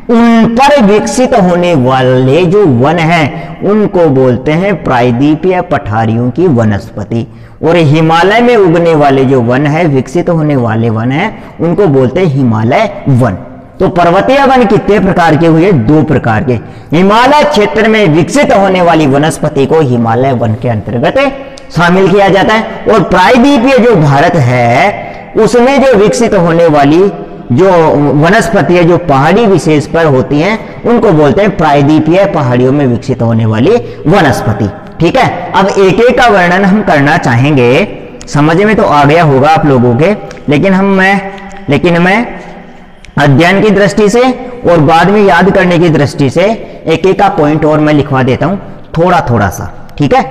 उन पर विकसित होने वाले जो वन हैं उनको बोलते हैं प्रायद्वीपीय पठारियों की वनस्पति। और हिमालय में उगने वाले जो वन है, विकसित होने वाले वन हैं, उनको बोलते हैं हिमालय वन। तो पर्वतीय वन कितने प्रकार के हुए, दो प्रकार के। हिमालय क्षेत्र में विकसित होने वाली वनस्पति को हिमालय वन के अंतर्गत शामिल किया जाता है। और प्रायद्वीपीय जो भारत है उसमें जो विकसित होने वाली जो वनस्पति है, जो पहाड़ी विशेष पर होती हैं, उनको बोलते हैं प्रायद्वीपीय पहाड़ियों में विकसित होने वाली वनस्पति। ठीक है। अब एक एक का वर्णन हम करना चाहेंगे, समझ में तो आ गया होगा आप लोगों के, लेकिन मैं अध्ययन की दृष्टि से और बाद में याद करने की दृष्टि से एक एक का पॉइंट और मैं लिखवा देता हूं, थोड़ा थोड़ा सा। ठीक है।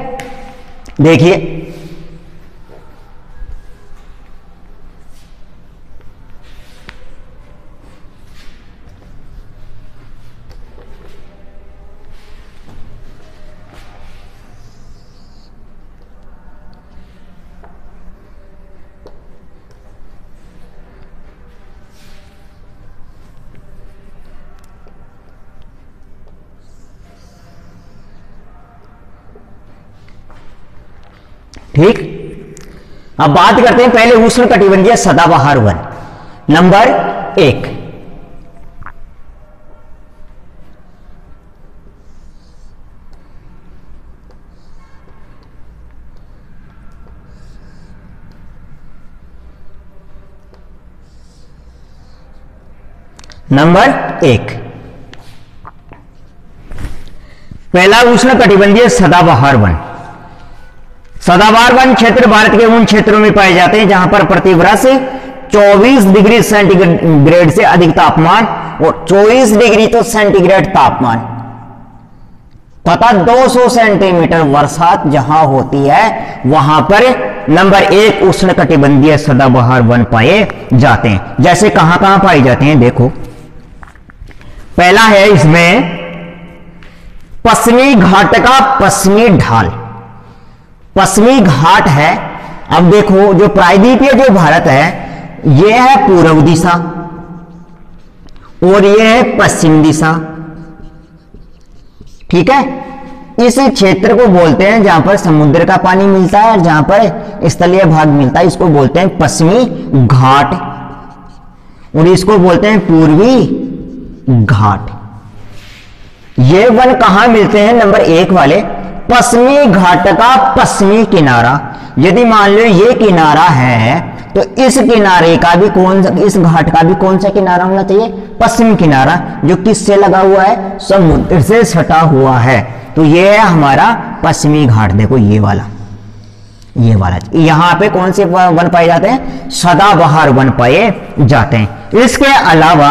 देखिए, ठीक, अब बात करते हैं पहले उष्ण कटिबंधीय सदाबहार वन। नंबर 1, नंबर 1, पहला उष्ण कटिबंधीय सदाबहार वन। सदाबहार वन क्षेत्र भारत के उन क्षेत्रों में पाए जाते हैं जहां पर प्रतिवर्ष 24 डिग्री सेंटीग्रेड से अधिक तापमान और 24 डिग्री तो सेंटीग्रेड तापमान तथा 200 सेंटीमीटर बरसात जहां होती है वहां पर नंबर 1 उष्ण कटिबंधीय सदाबहार वन पाए जाते हैं। जैसे कहां कहां पाए जाते हैं देखो, पहला है इसमें पश्चिमी घाट का पश्चिमी ढाल, पश्चिमी घाट है। अब देखो जो प्रायद्वीपीय जो भारत है यह है पूर्व दिशा और यह है पश्चिम दिशा, ठीक है। इस क्षेत्र को बोलते हैं जहां पर समुद्र का पानी मिलता है और जहां पर स्थलीय भाग मिलता है, इसको बोलते हैं पश्चिमी घाट और इसको बोलते हैं पूर्वी घाट। ये वन कहां मिलते हैं? नंबर 1 वाले पश्चिमी घाट का पश्चिमी किनारा। यदि मान लो ये किनारा है तो इस किनारे का भी इस घाट का भी कौन सा किनारा होना चाहिए? पश्चिमी किनारा, जो किससे लगा हुआ है? समुद्र से सटा हुआ है। तो ये है हमारा पश्चिमी घाट। देखो ये वाला यहां पे कौन से वन पाए जाते हैं? सदाबहार वन पाए जाते हैं। इसके अलावा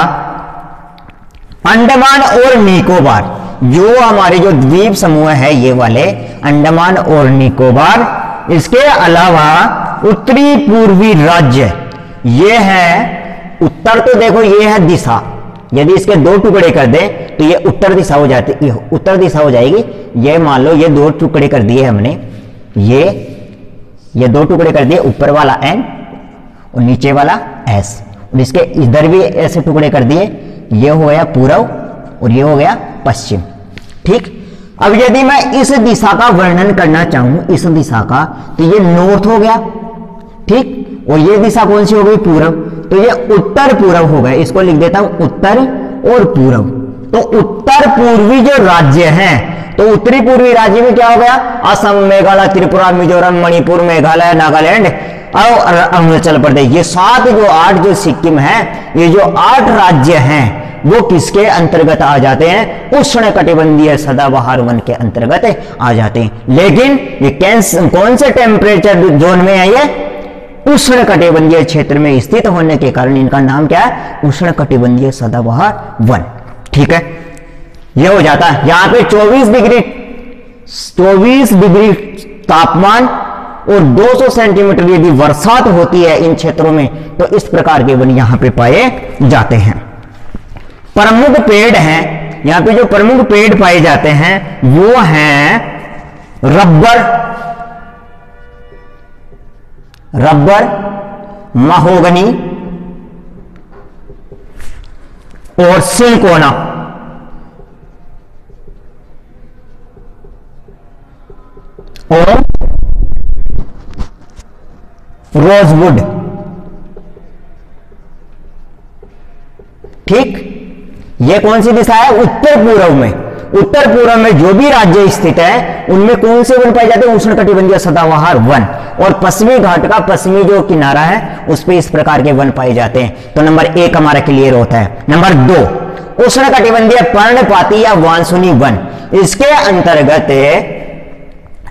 अंडमान और निकोबार, जो हमारे जो द्वीप समूह है ये वाले अंडमान और निकोबार, इसके अलावा उत्तरी पूर्वी राज्य, ये है उत्तर। तो देखो ये है दिशा, यदि इसके 2 टुकड़े कर दे तो ये उत्तर दिशा हो जाती, उत्तर दिशा हो जाएगी। ये मान लो ये 2 टुकड़े कर दिए हमने, ये 2 टुकड़े कर दिए, ऊपर वाला N और नीचे वाला S, और इसके इधर भी ऐसे टुकड़े कर दिए। ये हो गया पूर्व और ये हो गया पश्चिम, ठीक। अब यदि मैं इस दिशा का वर्णन करना चाहूं, इस दिशा का, तो ये नॉर्थ हो गया, ठीक। और ये दिशा कौन सी हो गई? पूर्व, तो ये उत्तर पूर्व हो गया। इसको लिख देता हूं उत्तर और पूर्व। तो उत्तर पूर्वी जो राज्य हैं, तो उत्तरी पूर्वी राज्य में क्या हो गया? असम, मेघालय, त्रिपुरा, मिजोरम, मणिपुर, मेघालय, नागालैंड और अरुणाचल प्रदेश। ये 7 जो 8 जो सिक्किम है, ये जो 8 राज्य हैं वो किसके अंतर्गत आ जाते हैं? उष्ण कटिबंधीय सदाबहार वन के अंतर्गत आ जाते हैं। लेकिन ये कौन से टेम्परेचर जोन में है? ये उष्ण कटिबंधीय क्षेत्र में स्थित होने के कारण इनका नाम क्या है? उष्ण कटिबंधीय सदाबहार वन, ठीक है। ये हो जाता है यहां पे 24 डिग्री तापमान और 200 सेंटीमीटर यदि बरसात होती है इन क्षेत्रों में, तो इस प्रकार के वन यहां पे पाए जाते हैं। प्रमुख पेड़ हैं, यहां पे जो प्रमुख पेड़ पाए जाते हैं वो हैं रबर, महोगनी और सिलिकोना। और रोजवुड, ठीक। ये कौन सी दिशा है? उत्तर पूर्व में। उत्तर पूर्व में जो भी राज्य स्थित है उनमें कौन से वन पाए जाते हैं? उष्ण कटिबंधीय सदाबहार वन। और पश्चिमी घाट का पश्चिमी जो किनारा है उस पे इस प्रकार के वन पाए जाते हैं। तो नंबर 1 हमारा क्लियर होता है। नंबर 2 उष्ण कटिबंधीय पर्णपाती या वानसुनी वन। इसके अंतर्गत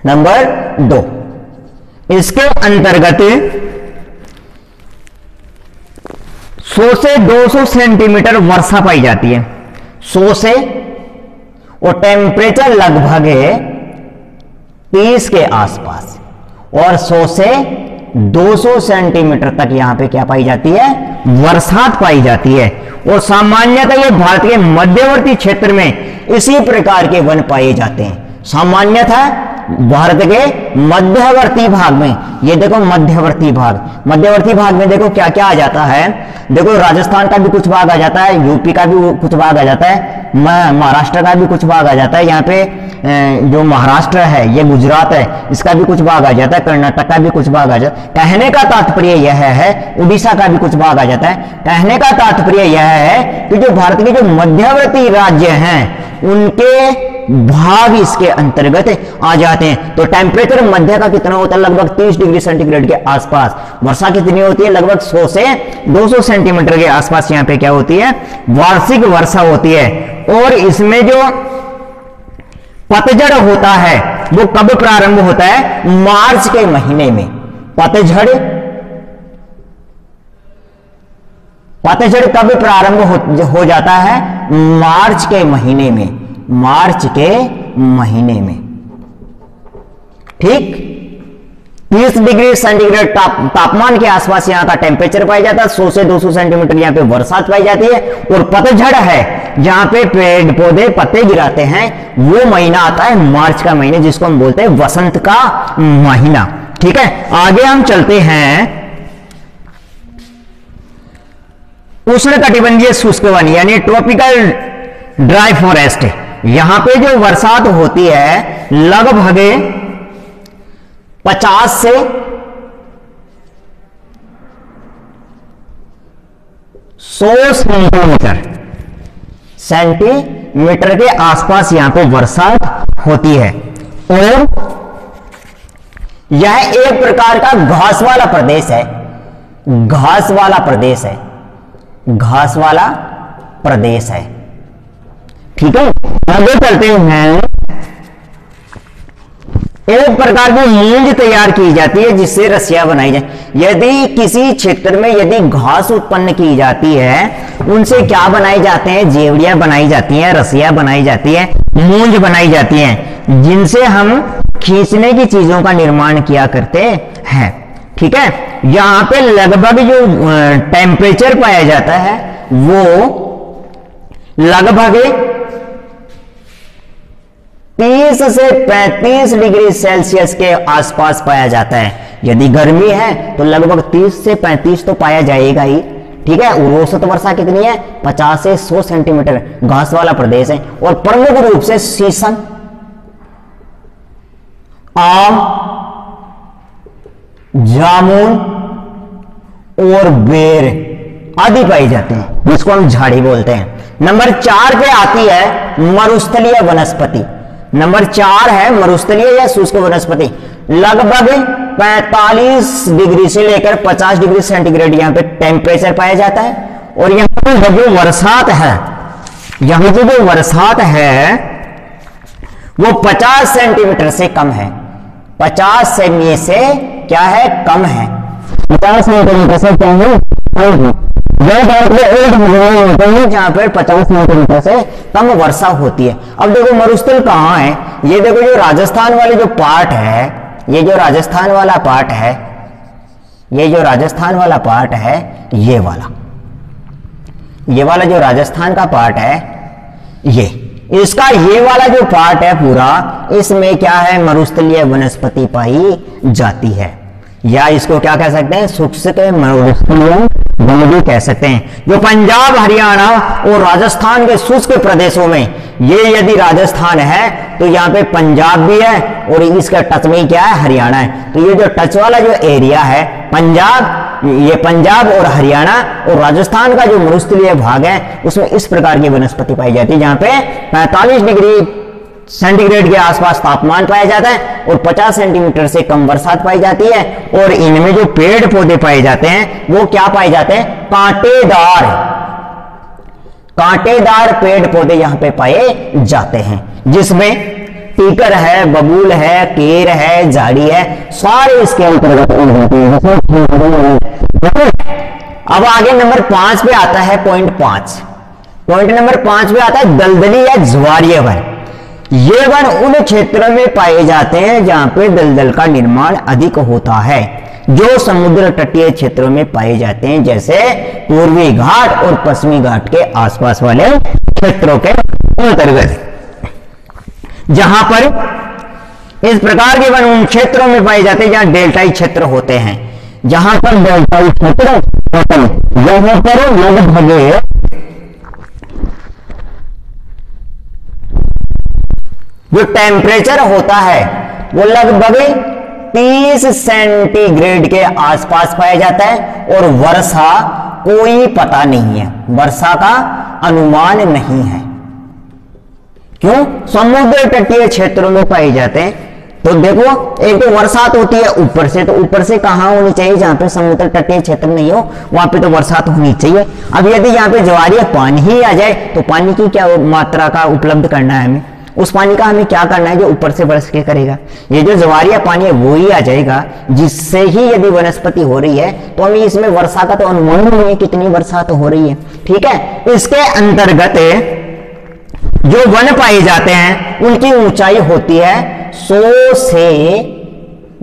नंबर 2, इसके अंतर्गत 100 से 200 सेंटीमीटर वर्षा पाई जाती है। 100 से, और टेम्परेचर लगभग 30 के आसपास, और 100 से 200 सेंटीमीटर तक यहां पे क्या पाई जाती है? बरसात पाई जाती है। और सामान्यतः ये भारत के मध्यवर्ती क्षेत्र में इसी प्रकार के वन पाए जाते हैं। सामान्यतः भारत के मध्यवर्ती भाग में। ये देखो मध्यवर्ती भाग में देखो क्या क्या आ जाता है। देखो राजस्थान का भी कुछ भाग आ जाता है, यूपी का भी कुछ भाग आ जाता है, महाराष्ट्र का भी कुछ भाग आ जाता है। यहाँ पे जो महाराष्ट्र है, ये गुजरात है, इसका भी कुछ भाग आ जाता है, कर्नाटक का भी कुछ भाग आ जाता है। कहने का तात्पर्य यह है, उड़ीसा का भी कुछ भाग आ जाता है। कहने का तात्पर्य यह है कि जो भारत के जो मध्यवर्ती राज्य हैं उनके भाग इसके अंतर्गत आ जाते हैं। तो टेम्परेचर मध्य का कितना होता है? लगभग 30 डिग्री सेंटीग्रेड के आसपास। वर्षा कितनी होती है? लगभग 100 से 200 सेंटीमीटर के आसपास यहाँ पे क्या होती है? वार्षिक वर्षा होती है। और इसमें जो पतझड़ होता है वो कब प्रारंभ होता है? मार्च के महीने में। पतझड़ कब प्रारंभ हो जाता है? मार्च के महीने में। ठीक, 30 डिग्री सेंटीग्रेड तापमान के आसपास यहाँ का टेम्परेचर पाया जाता है। 100 से 200 सेंटीमीटर यहाँ पे बरसात पाई जाती है। और पतझड़ है जहां पे पेड़ पौधे पत्ते गिराते हैं, वो महीना आता है मार्च का महीना, जिसको हम बोलते हैं वसंत का महीना। ठीक है, आगे हम चलते हैं। उष्ण कटिबंधीय शुष्क वन यानी ट्रॉपिकल ड्राई फॉरेस्ट। यहां पे जो बरसात होती है लगभग 50 से 100 सेंटीमीटर के आसपास यहां पे बरसात होती है। और यह एक प्रकार का घास वाला प्रदेश है। ठीक है, आगे चलते हैं। एक प्रकार की मूंज तैयार की जाती है जिससे रस्सियां बनाई जाए। यदि किसी क्षेत्र में यदि घास उत्पन्न की जाती है, उनसे क्या बनाए जाते हैं? जेवड़ियां बनाई जाती हैं, रस्सियां बनाई जाती है, मूंज बनाई जाती हैं, जिनसे हम खींचने की चीजों का निर्माण किया करते हैं। ठीक है, यहां पे लगभग जो टेम्परेचर पाया जाता है वो लगभग 30 से 35 डिग्री सेल्सियस के आसपास पाया जाता है। यदि गर्मी है तो लगभग 30 से 35 तो पाया जाएगा ही। ठीक है, और औसत वर्षा कितनी है? 50 से 100 सेंटीमीटर। घास वाला प्रदेश है। और प्रमुख रूप से शीशम, आम, जामुन और बेर आदि पाई जाते हैं, जिसको हम झाड़ी बोलते हैं। नंबर 4 पे आती है मरुस्थलीय वनस्पति। नंबर 4 है मरुस्थलीय या शुष्क वनस्पति। लगभग 45 डिग्री से लेकर 50 डिग्री सेंटीग्रेड यहाँ पे टेम्परेचर पाया जाता है। और यहाँ पे जो बरसात है, वो 50 सेंटीमीटर से कम है। 50 सेमी से क्या है? कम है। 50 सेंटीमीटर से क्या है? जहां पर 50 सेंटीमीटर से कम वर्षा होती है। अब देखो मरुस्थल कहाँ है? ये देखो जो राजस्थान वाले जो पार्ट है, ये जो राजस्थान वाला पार्ट है, ये वाला जो राजस्थान का पार्ट है, इसका ये वाला जो पार्ट है पूरा, इसमें क्या है? मरुस्थलीय वनस्पति पाई जाती है। या इसको क्या कह सकते हैं? शुष्क मरुस्थलीय वन भी कह सकते हैं। जो पंजाब, हरियाणा और राजस्थान के शुष्क प्रदेशों में, ये यदि राजस्थान है तो यहाँ पे पंजाब भी है और इसका टच में क्या है? हरियाणा है। तो ये जो टच वाला जो एरिया है ये पंजाब और हरियाणा और राजस्थान का जो मरुस्थलीय भाग है, उसमें इस प्रकार की वनस्पति पाई जाती है, जहां पे 45 डिग्री सेंटीग्रेड के आसपास तापमान पाया जाता है और 50 सेंटीमीटर से कम बरसात पाई जाती है। और इनमें जो पेड़ पौधे पाए जाते हैं वो क्या पाए जाते हैं? कांटेदार पेड़ पौधे यहां पे पाए जाते हैं, जिसमें टीकर है, बबूल है, केर है, झाड़ी है, सारे इसके अंतर्गत होते हैं। अब आगे नंबर 5 पे आता है पॉइंट नंबर 5 पे आता है दलदली या ज्वारीय वन। ये वन उन क्षेत्रों में पाए जाते हैं जहां पे दलदल का निर्माण अधिक होता है, जो समुद्र तटीय क्षेत्रों में पाए जाते हैं, जैसे पूर्वी घाट और पश्चिमी घाट के आसपास वाले क्षेत्रों के अंतर्गत, जहां पर इस प्रकार के वन उन क्षेत्रों में पाए जाते हैं जहां डेल्टाई क्षेत्र होते हैं। जहां पर डेल्टाई क्षेत्र होते हैं वहां पर लगभग जो टेम्परेचर होता है वो लगभग 30 सेंटीग्रेड के आसपास पाया जाता है और वर्षा कोई पता नहीं है, वर्षा का अनुमान नहीं है। क्यों? समुद्र तटीय क्षेत्रों में पाए जाते हैं। तो देखो, एक तो बरसात होती है ऊपर से, तो ऊपर से कहां होनी चाहिए? जहां पे समुद्र तटीय क्षेत्र नहीं हो वहां पे तो बरसात होनी चाहिए। अब यदि यहाँ पे ज्वारीय पानी ही आ जाए तो पानी की क्या मात्रा का उपलब्ध करना है हमें? उस पानी का हमें क्या करना है जो ऊपर से बरस के करेगा? ये जो ज्वारीय पानी है वो ही आ जाएगा, जिससे ही यदि वनस्पति हो रही है तो हमें इसमें वर्षा का तो अनुमान नहीं है कितनी बरसात हो रही है। ठीक है, इसके अंतर्गत जो वन पाए जाते हैं उनकी ऊंचाई होती है 100 से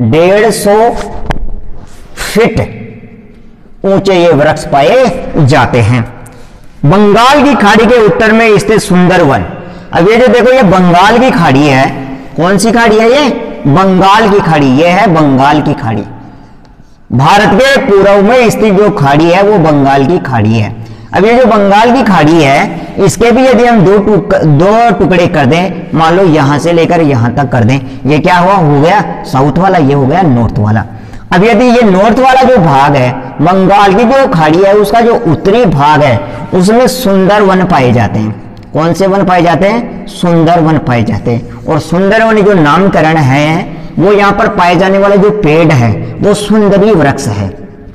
150 फीट ऊंचे ये वृक्ष पाए जाते हैं। बंगाल की खाड़ी के उत्तर में स्थित सुंदरवन। अब ये जो देखो ये बंगाल की खाड़ी है, कौन सी खाड़ी है? ये बंगाल की खाड़ी, ये है बंगाल की खाड़ी। भारत के पूर्व में स्थित जो खाड़ी है वो बंगाल की खाड़ी है। अब ये जो बंगाल की खाड़ी है इसके भी यदि हम दो टुकड़े कर दें, मान लो यहां से लेकर यहां तक कर दें, ये क्या हुआ? हो गया साउथ वाला, ये हो गया नॉर्थ वाला। अब यदि ये नॉर्थ वाला जो भाग है बंगाल की जो खाड़ी है उसका जो उत्तरी भाग है उसमें सुंदर वन पाए जाते हैं। कौन से वन पाए जाते हैं? सुंदर वन पाए जाते हैं। और सुंदर वन जो नामकरण है वो यहाँ पर पाए जाने वाला जो पेड़ है वो सुंदरी वृक्ष है,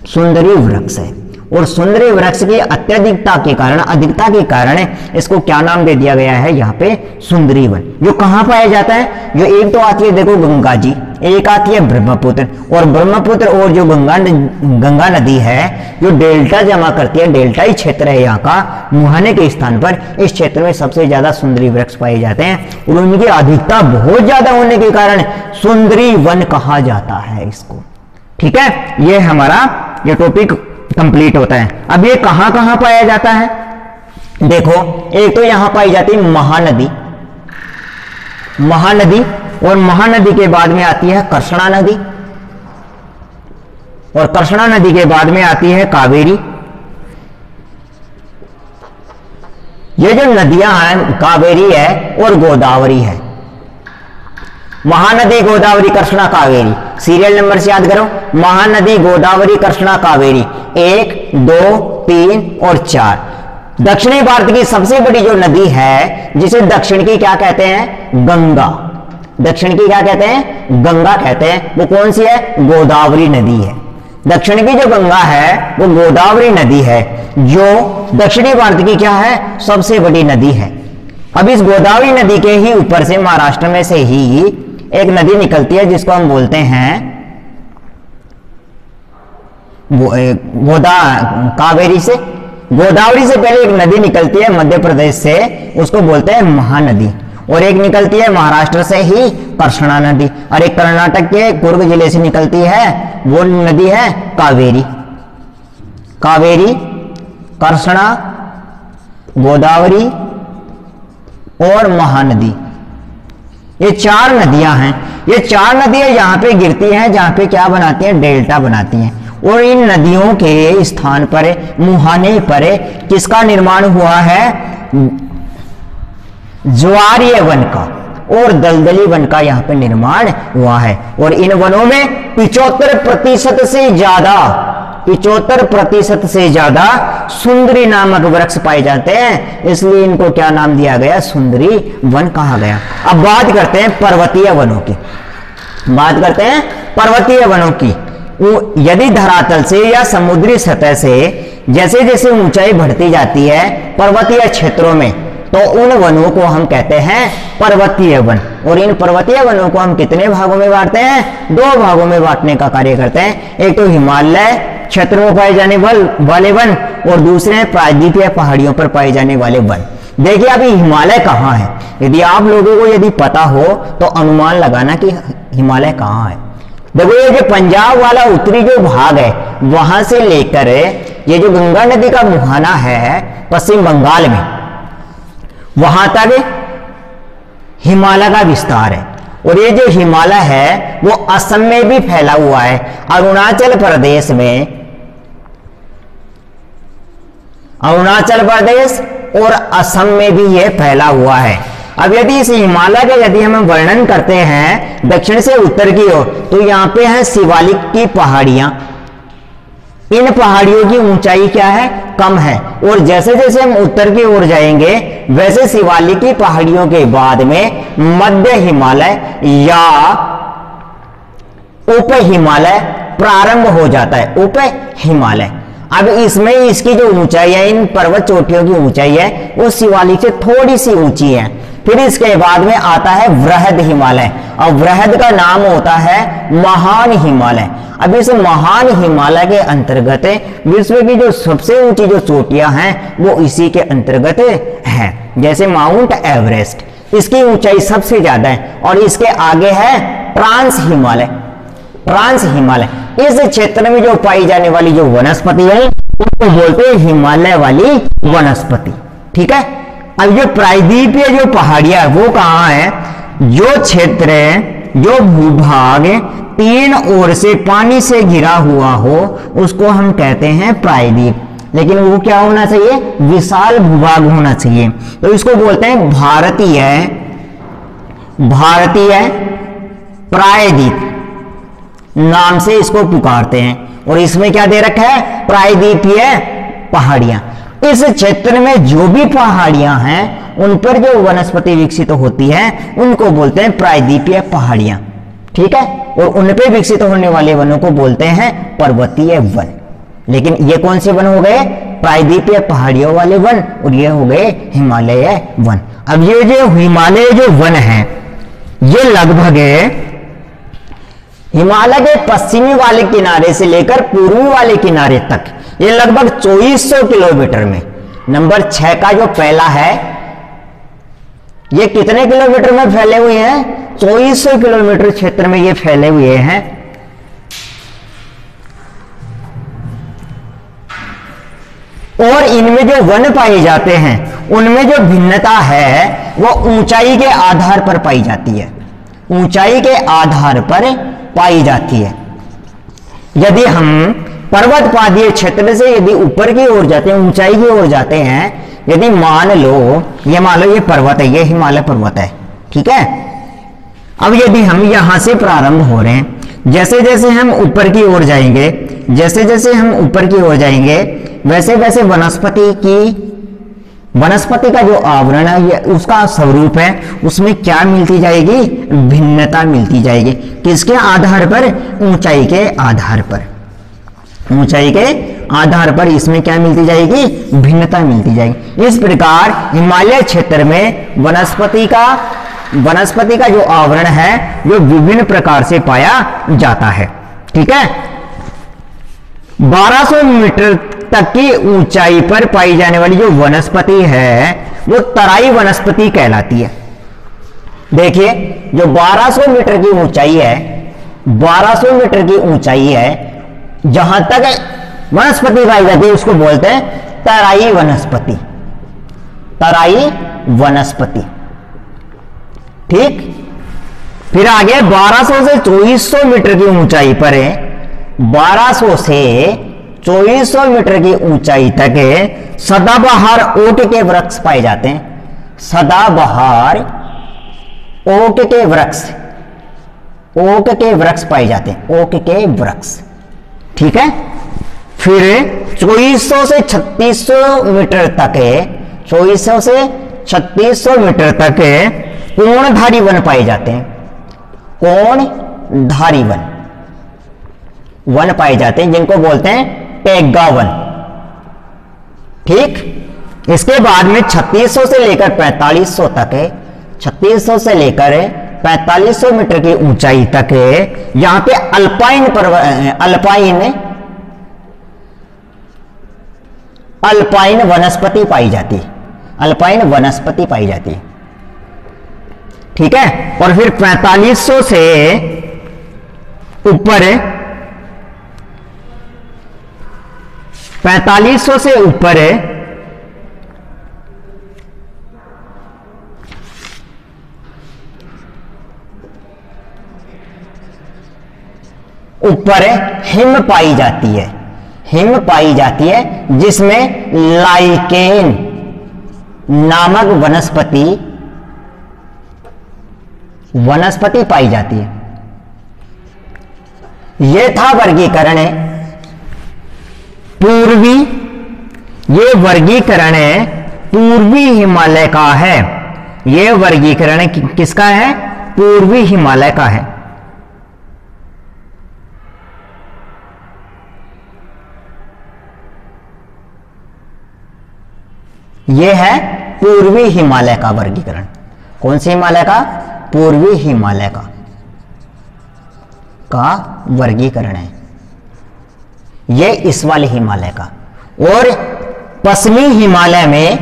सुंदरी वृक्ष है। और सुंदरी वृक्ष की अत्यधिकता के कारण, अधिकता के कारण इसको क्या नाम दे दिया गया है यहाँ पे? सुंदरी वन। जो कहाँ पाया जाता है? जो एक तो आती है देखो गंगा जी, एक आती है ब्रह्मपुत्र, और ब्रह्मपुत्र और जो गंगा नदी है जो डेल्टा जमा करती है, डेल्टाई क्षेत्र है यहाँ का मुहाने के स्थान पर, इस क्षेत्र में सबसे ज्यादा सुंदरी वृक्ष पाए जाते हैं और उनकी अधिकता बहुत ज्यादा होने के कारण सुंदरी वन कहा जाता है इसको। ठीक है, ये हमारा ये टॉपिक कंप्लीट होता है। अब ये कहां कहां पाया जाता है? देखो, एक तो यहां पाई जाती है महानदी, महानदी, और महानदी के बाद में आती है कृष्णा नदी, और कृष्णा नदी के बाद में आती है कावेरी। ये जो नदियां हैं कावेरी है और गोदावरी है। महानदी, गोदावरी, कृष्णा, कावेरी, सीरियल नंबर से याद करो, महानदी, गोदावरी, कृष्णा, कावेरी 1, 2, 3 और 4। दक्षिणी भारत की सबसे बड़ी जो नदी है जिसे दक्षिण की क्या कहते हैं? गंगा। दक्षिण की क्या कहते हैं? गंगा कहते हैं। वो कौन सी है? गोदावरी नदी है। दक्षिण की जो गंगा है वो गोदावरी नदी है, जो दक्षिणी भारत की क्या है? सबसे बड़ी नदी है। अब इस गोदावरी नदी के ही ऊपर से महाराष्ट्र में से ही एक नदी निकलती है जिसको हम बोलते हैं कावेरी से। गोदावरी से पहले एक नदी निकलती है मध्य प्रदेश से, उसको बोलते हैं महानदी, और एक निकलती है महाराष्ट्र से ही कृष्णा नदी, और एक कर्नाटक के कुर्ग जिले से निकलती है वो नदी है कावेरी। कावेरी, कृष्णा, गोदावरी और महानदी, ये 4 नदियां हैं। ये 4 नदियां यहां पे गिरती हैं जहां पे क्या बनाती हैं? डेल्टा बनाती हैं। और इन नदियों के स्थान पर, मुहाने पर किसका निर्माण हुआ है? ज्वारीय वन का और दलदली वन का यहाँ पे निर्माण हुआ है। और इन वनों में 75% से ज्यादा, 75% से ज्यादा सुंदरी नामक वृक्ष पाए जाते हैं, इसलिए इनको क्या नाम दिया गया? सुंदरी वन कहा गया। अब बात करते हैं पर्वतीय वनों की। बात करते हैं पर्वतीय वनों की। यदि धरातल से या समुद्री सतह से जैसे जैसे ऊंचाई बढ़ती जाती है पर्वतीय क्षेत्रों में, तो उन वनों को हम कहते हैं पर्वतीय वन। और इन पर्वतीय वनों को हम कितने भागों में बांटते हैं? 2 भागों में बांटने का कार्य करते हैं। एक तो हिमालय क्षेत्र में पाए जाने वाले वन, और दूसरे हैं प्रायद्वीपीय पहाड़ियों पर पाए जाने वाले वन। देखिए अभी हिमालय कहाँ है? यदि आप लोगों को यदि पता हो तो अनुमान लगाना कि हिमालय कहाँ है। देखो ये जो पंजाब वाला उत्तरी जो भाग है वहां से लेकर ये जो गंगा नदी का मुहाना है पश्चिम बंगाल में, वहां तक हिमालय का विस्तार है। और ये जो हिमालय है वो असम में भी फैला हुआ है, अरुणाचल प्रदेश में, अरुणाचल प्रदेश और असम में भी ये फैला हुआ है। अब यदि इस हिमालय का यदि हम वर्णन करते हैं दक्षिण से उत्तर की ओर, तो यहाँ पे है शिवालिक की पहाड़ियां। इन पहाड़ियों की ऊंचाई क्या है? कम है। और जैसे जैसे हम उत्तर की ओर जाएंगे वैसे शिवालिक की पहाड़ियों के बाद में मध्य हिमालय या उप हिमालय प्रारंभ हो जाता है, उप हिमालय। अब इसमें इसकी जो ऊंचाई है, इन पर्वत चोटियों की ऊंचाई है वो शिवालिक से थोड़ी सी ऊंची है। फिर इसके बाद में आता है वृहद हिमालय, और वृहद का नाम होता है महान हिमालय। अब इस महान हिमालय के अंतर्गत विश्व की जो सबसे ऊंची जो चोटियां हैं वो इसी के अंतर्गत है, जैसे माउंट एवरेस्ट, इसकी ऊंचाई सबसे ज्यादा है। और इसके आगे है ट्रांस हिमालय, ट्रांस हिमालय। इस क्षेत्र में जो पाई जाने वाली जो वनस्पति है उसको बोलते हैं हिमालय वाली वनस्पति। ठीक है। अब जो प्रायद्वीपीय जो पहाड़ियां है वो कहाँ है? जो क्षेत्र है, जो भूभाग तीन ओर से पानी से घिरा हुआ हो उसको हम कहते हैं प्रायद्वीप। लेकिन वो क्या होना चाहिए? विशाल भूभाग होना चाहिए। तो इसको बोलते हैं भारतीय, भारतीय प्रायद्वीप नाम से इसको पुकारते हैं। और इसमें क्या दे रखा है? प्रायद्वीपीय पहाड़ियां। इस क्षेत्र में जो भी पहाड़ियां हैं उन पर जो वनस्पति विकसित होती है उनको बोलते हैं प्रायद्वीपीय पहाड़ियां। ठीक है। और उन पे विकसित होने वाले वनों को बोलते हैं पर्वतीय वन। लेकिन ये कौन से वन हो गए? प्रायद्वीपीय पहाड़ियों वाले वन, और ये हो गए हिमालय वन। अब ये जो हिमालय जो वन है ये लगभग हिमालय के पश्चिमी वाले किनारे से लेकर पूर्वी वाले किनारे तक ये लगभग 2400 किलोमीटर में। नंबर 6 का जो पहला है ये कितने किलोमीटर में फैले हुए हैं? 2400 किलोमीटर क्षेत्र में ये फैले हुए हैं। और इनमें जो वन पाए जाते हैं उनमें जो भिन्नता है वो ऊंचाई के आधार पर पाई जाती है, ऊंचाई के आधार पर पाई जाती है। यदि हम पर्वत पादीय क्षेत्र से यदि ऊपर की ओर जाते हैं, ऊंचाई की ओर जाते हैं, यदि मान लो ये पर्वत है, ये हिमालय पर्वत है। ठीक है। अब यदि हम यहां से प्रारंभ हो रहे हैं, जैसे जैसे हम ऊपर की ओर जाएंगे, जैसे जैसे हम ऊपर की ओर जाएंगे वैसे वैसे वनस्पति का जो आवरण है उसका स्वरूप है उसमें क्या मिलती जाएगी? भिन्नता मिलती जाएगी। किसके आधार पर? ऊंचाई के आधार पर, ऊंचाई के आधार पर इसमें क्या मिलती जाएगी? भिन्नता मिलती जाएगी। इस प्रकार हिमालय क्षेत्र में वनस्पति का जो आवरण है जो विभिन्न प्रकार से पाया जाता है। ठीक है। 1200 मीटर तक की ऊंचाई पर पाई जाने वाली जो वनस्पति है वो तराई वनस्पति कहलाती है। देखिए जो 1200 मीटर की ऊंचाई है, 1200 मीटर की ऊंचाई है, जहां तक वनस्पति पाई जाती है उसको बोलते हैं तराई वनस्पति, तराई वनस्पति। ठीक। फिर आगे 1200 से 2400 मीटर की ऊंचाई पर है, 1200 से 2400 मीटर की ऊंचाई तक सदाबहार ओक के वृक्ष पाए जाते हैं। सदाबहार ओक के वृक्ष, ओक के वृक्ष पाए जाते हैं, ओक के वृक्ष। ठीक है। फिर 2400 से 3600 मीटर तक, 2400 से 3600 मीटर तक कोणधारी वन पाए जाते हैं, कोणधारी वन पाए जाते हैं जिनको बोलते हैं टेग्गा वन। ठीक। इसके बाद में 3600 से लेकर 4500 तक है, 3600 से लेकर 4500 मीटर की ऊंचाई तक यहां पे अल्पाइन वनस्पति पाई जाती है, अल्पाइन वनस्पति पाई जाती है। ठीक है। और फिर 4500 से ऊपर 4500 से ऊपर ऊपर हिम पाई जाती है, हिम पाई जाती है, जिसमें लाइकेन नामक वनस्पति पाई जाती है। यह था वर्गीकरण पूर्वी, ये वर्गीकरण पूर्वी हिमालय का है। यह वर्गीकरण किसका है? पूर्वी हिमालय का है। यह है पूर्वी हिमालय का वर्गीकरण। कौन से हिमालय का? पूर्वी हिमालय का वर्गीकरण है यह इस वाले हिमालय का। और पश्चिमी हिमालय में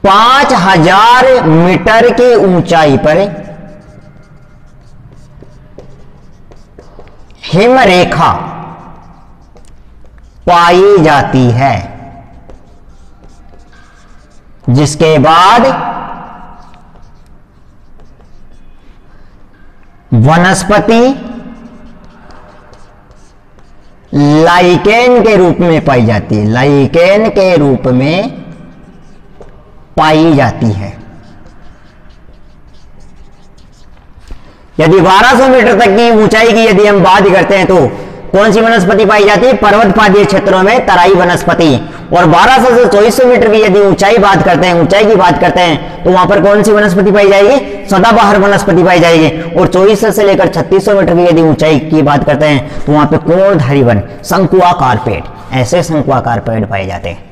5000 मीटर की ऊंचाई पर हिमरेखा पाई जाती है, जिसके बाद वनस्पति लाइकेन के रूप में पाई जाती है, लाइकेन के रूप में पाई जाती है। यदि 1200 मीटर तक की ऊंचाई की यदि हम बात करते हैं तो कौन सी वनस्पति पाई जाती है? पर्वतपातीय क्षेत्रों में तराई वनस्पति। और 1200 से 2400 मीटर की यदि ऊंचाई की बात करते हैं तो वहां पर कौन सी वनस्पति पाई जाएगी? सदाबहार वनस्पति पाई जाएगी। और 2400 से लेकर 3600 मीटर की यदि ऊंचाई की बात करते हैं तो वहां पर कोणधारी वन, शंकुआकार पेड़, ऐसे शंकुआकार पेड़ पाए जाते हैं।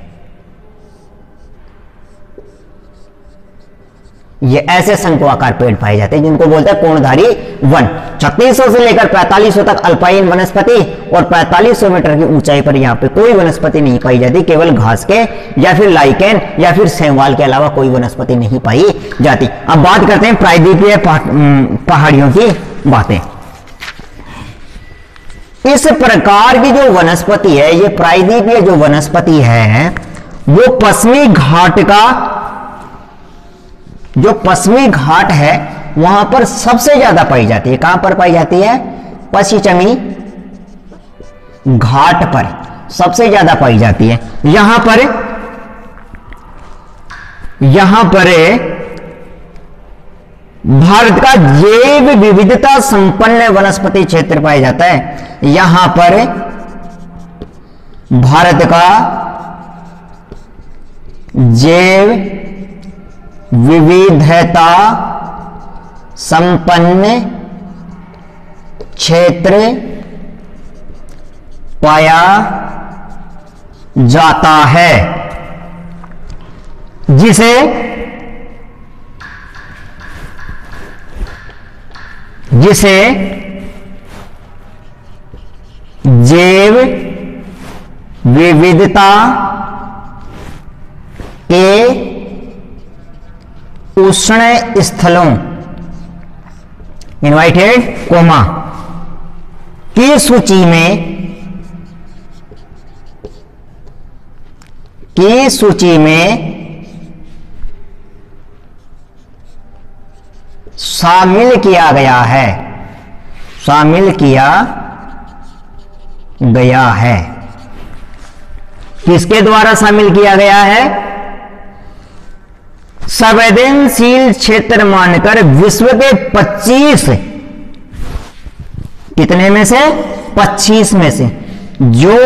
ये ऐसे शंकुआकार पेड़ पाए जाते हैं जिनको बोलते हैं कोणधारी वन। 3600 से लेकर 4500 तक अल्पाइन वनस्पति और 4500 मीटर की ऊंचाई पर यहाँ पे कोई वनस्पति नहीं पाई जाती, केवल घास के या फिर लाइकेन या फिर शैवाल के अलावा कोई वनस्पति नहीं पाई जाती। अब बात करते हैं प्रायद्वीपीय पहाड़ियों की बातें। इस प्रकार की जो वनस्पति है, ये प्रायद्वीपीय जो वनस्पति है वो पश्चिमी घाट का, जो पश्चिमी घाट है वहां पर सबसे ज्यादा पाई जाती है। कहां पर पाई जाती है? पश्चिमी घाट पर सबसे ज्यादा पाई जाती है। यहां पर भारत का जैव विविधता संपन्न वनस्पति क्षेत्र पाया जाता है। यहां पर भारत का जैव विविधता संपन्न क्षेत्र पाया जाता है, जिसे जैव विविधता के उष्ण स्थलों इनवाइटेड कोमा की सूची में शामिल किया गया है। किसके द्वारा शामिल किया गया है? संवेदनशील क्षेत्र मानकर विश्व के 25, कितने में से? 25 में से, जो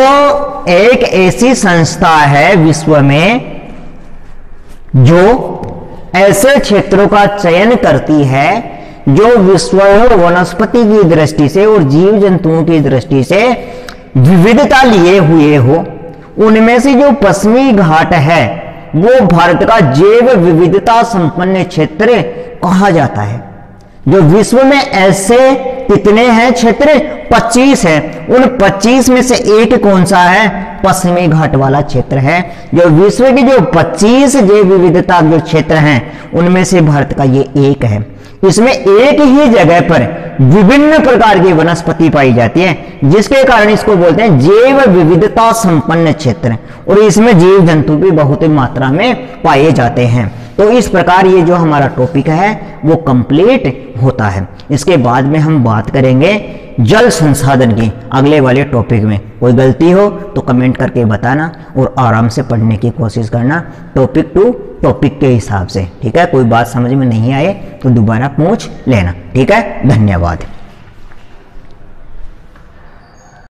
एक ऐसी संस्था है विश्व में जो ऐसे क्षेत्रों का चयन करती है जो विश्व वनस्पति की दृष्टि से और जीव जंतुओं की दृष्टि से विविधता लिए हुए हो। उनमें से जो पश्चिमी घाट है वो भारत का जैव विविधता संपन्न क्षेत्र कहा जाता है। जो विश्व में ऐसे कितने हैं क्षेत्र? 25 है। उन 25 में से एक कौन सा है? पश्चिमी घाट वाला क्षेत्र है। जो विश्व के जो 25 जैव विविधता जो क्षेत्र हैं उनमें से भारत का ये एक है। इसमें एक ही जगह पर विभिन्न प्रकार की वनस्पति पाई जाती है, जिसके कारण इसको बोलते हैं जैव विविधता संपन्न क्षेत्र। और इसमें जीव जंतु भी बहुत ही मात्रा में पाए जाते हैं। तो इस प्रकार ये जो हमारा टॉपिक है वो कंप्लीट होता है। इसके बाद में हम बात करेंगे जल संसाधन की अगले वाले टॉपिक में। कोई गलती हो तो कमेंट करके बताना और आराम से पढ़ने की कोशिश करना टॉपिक टू टॉपिक के हिसाब से, ठीक है। कोई बात समझ में नहीं आए तो दोबारा पूछ लेना, ठीक है। धन्यवाद।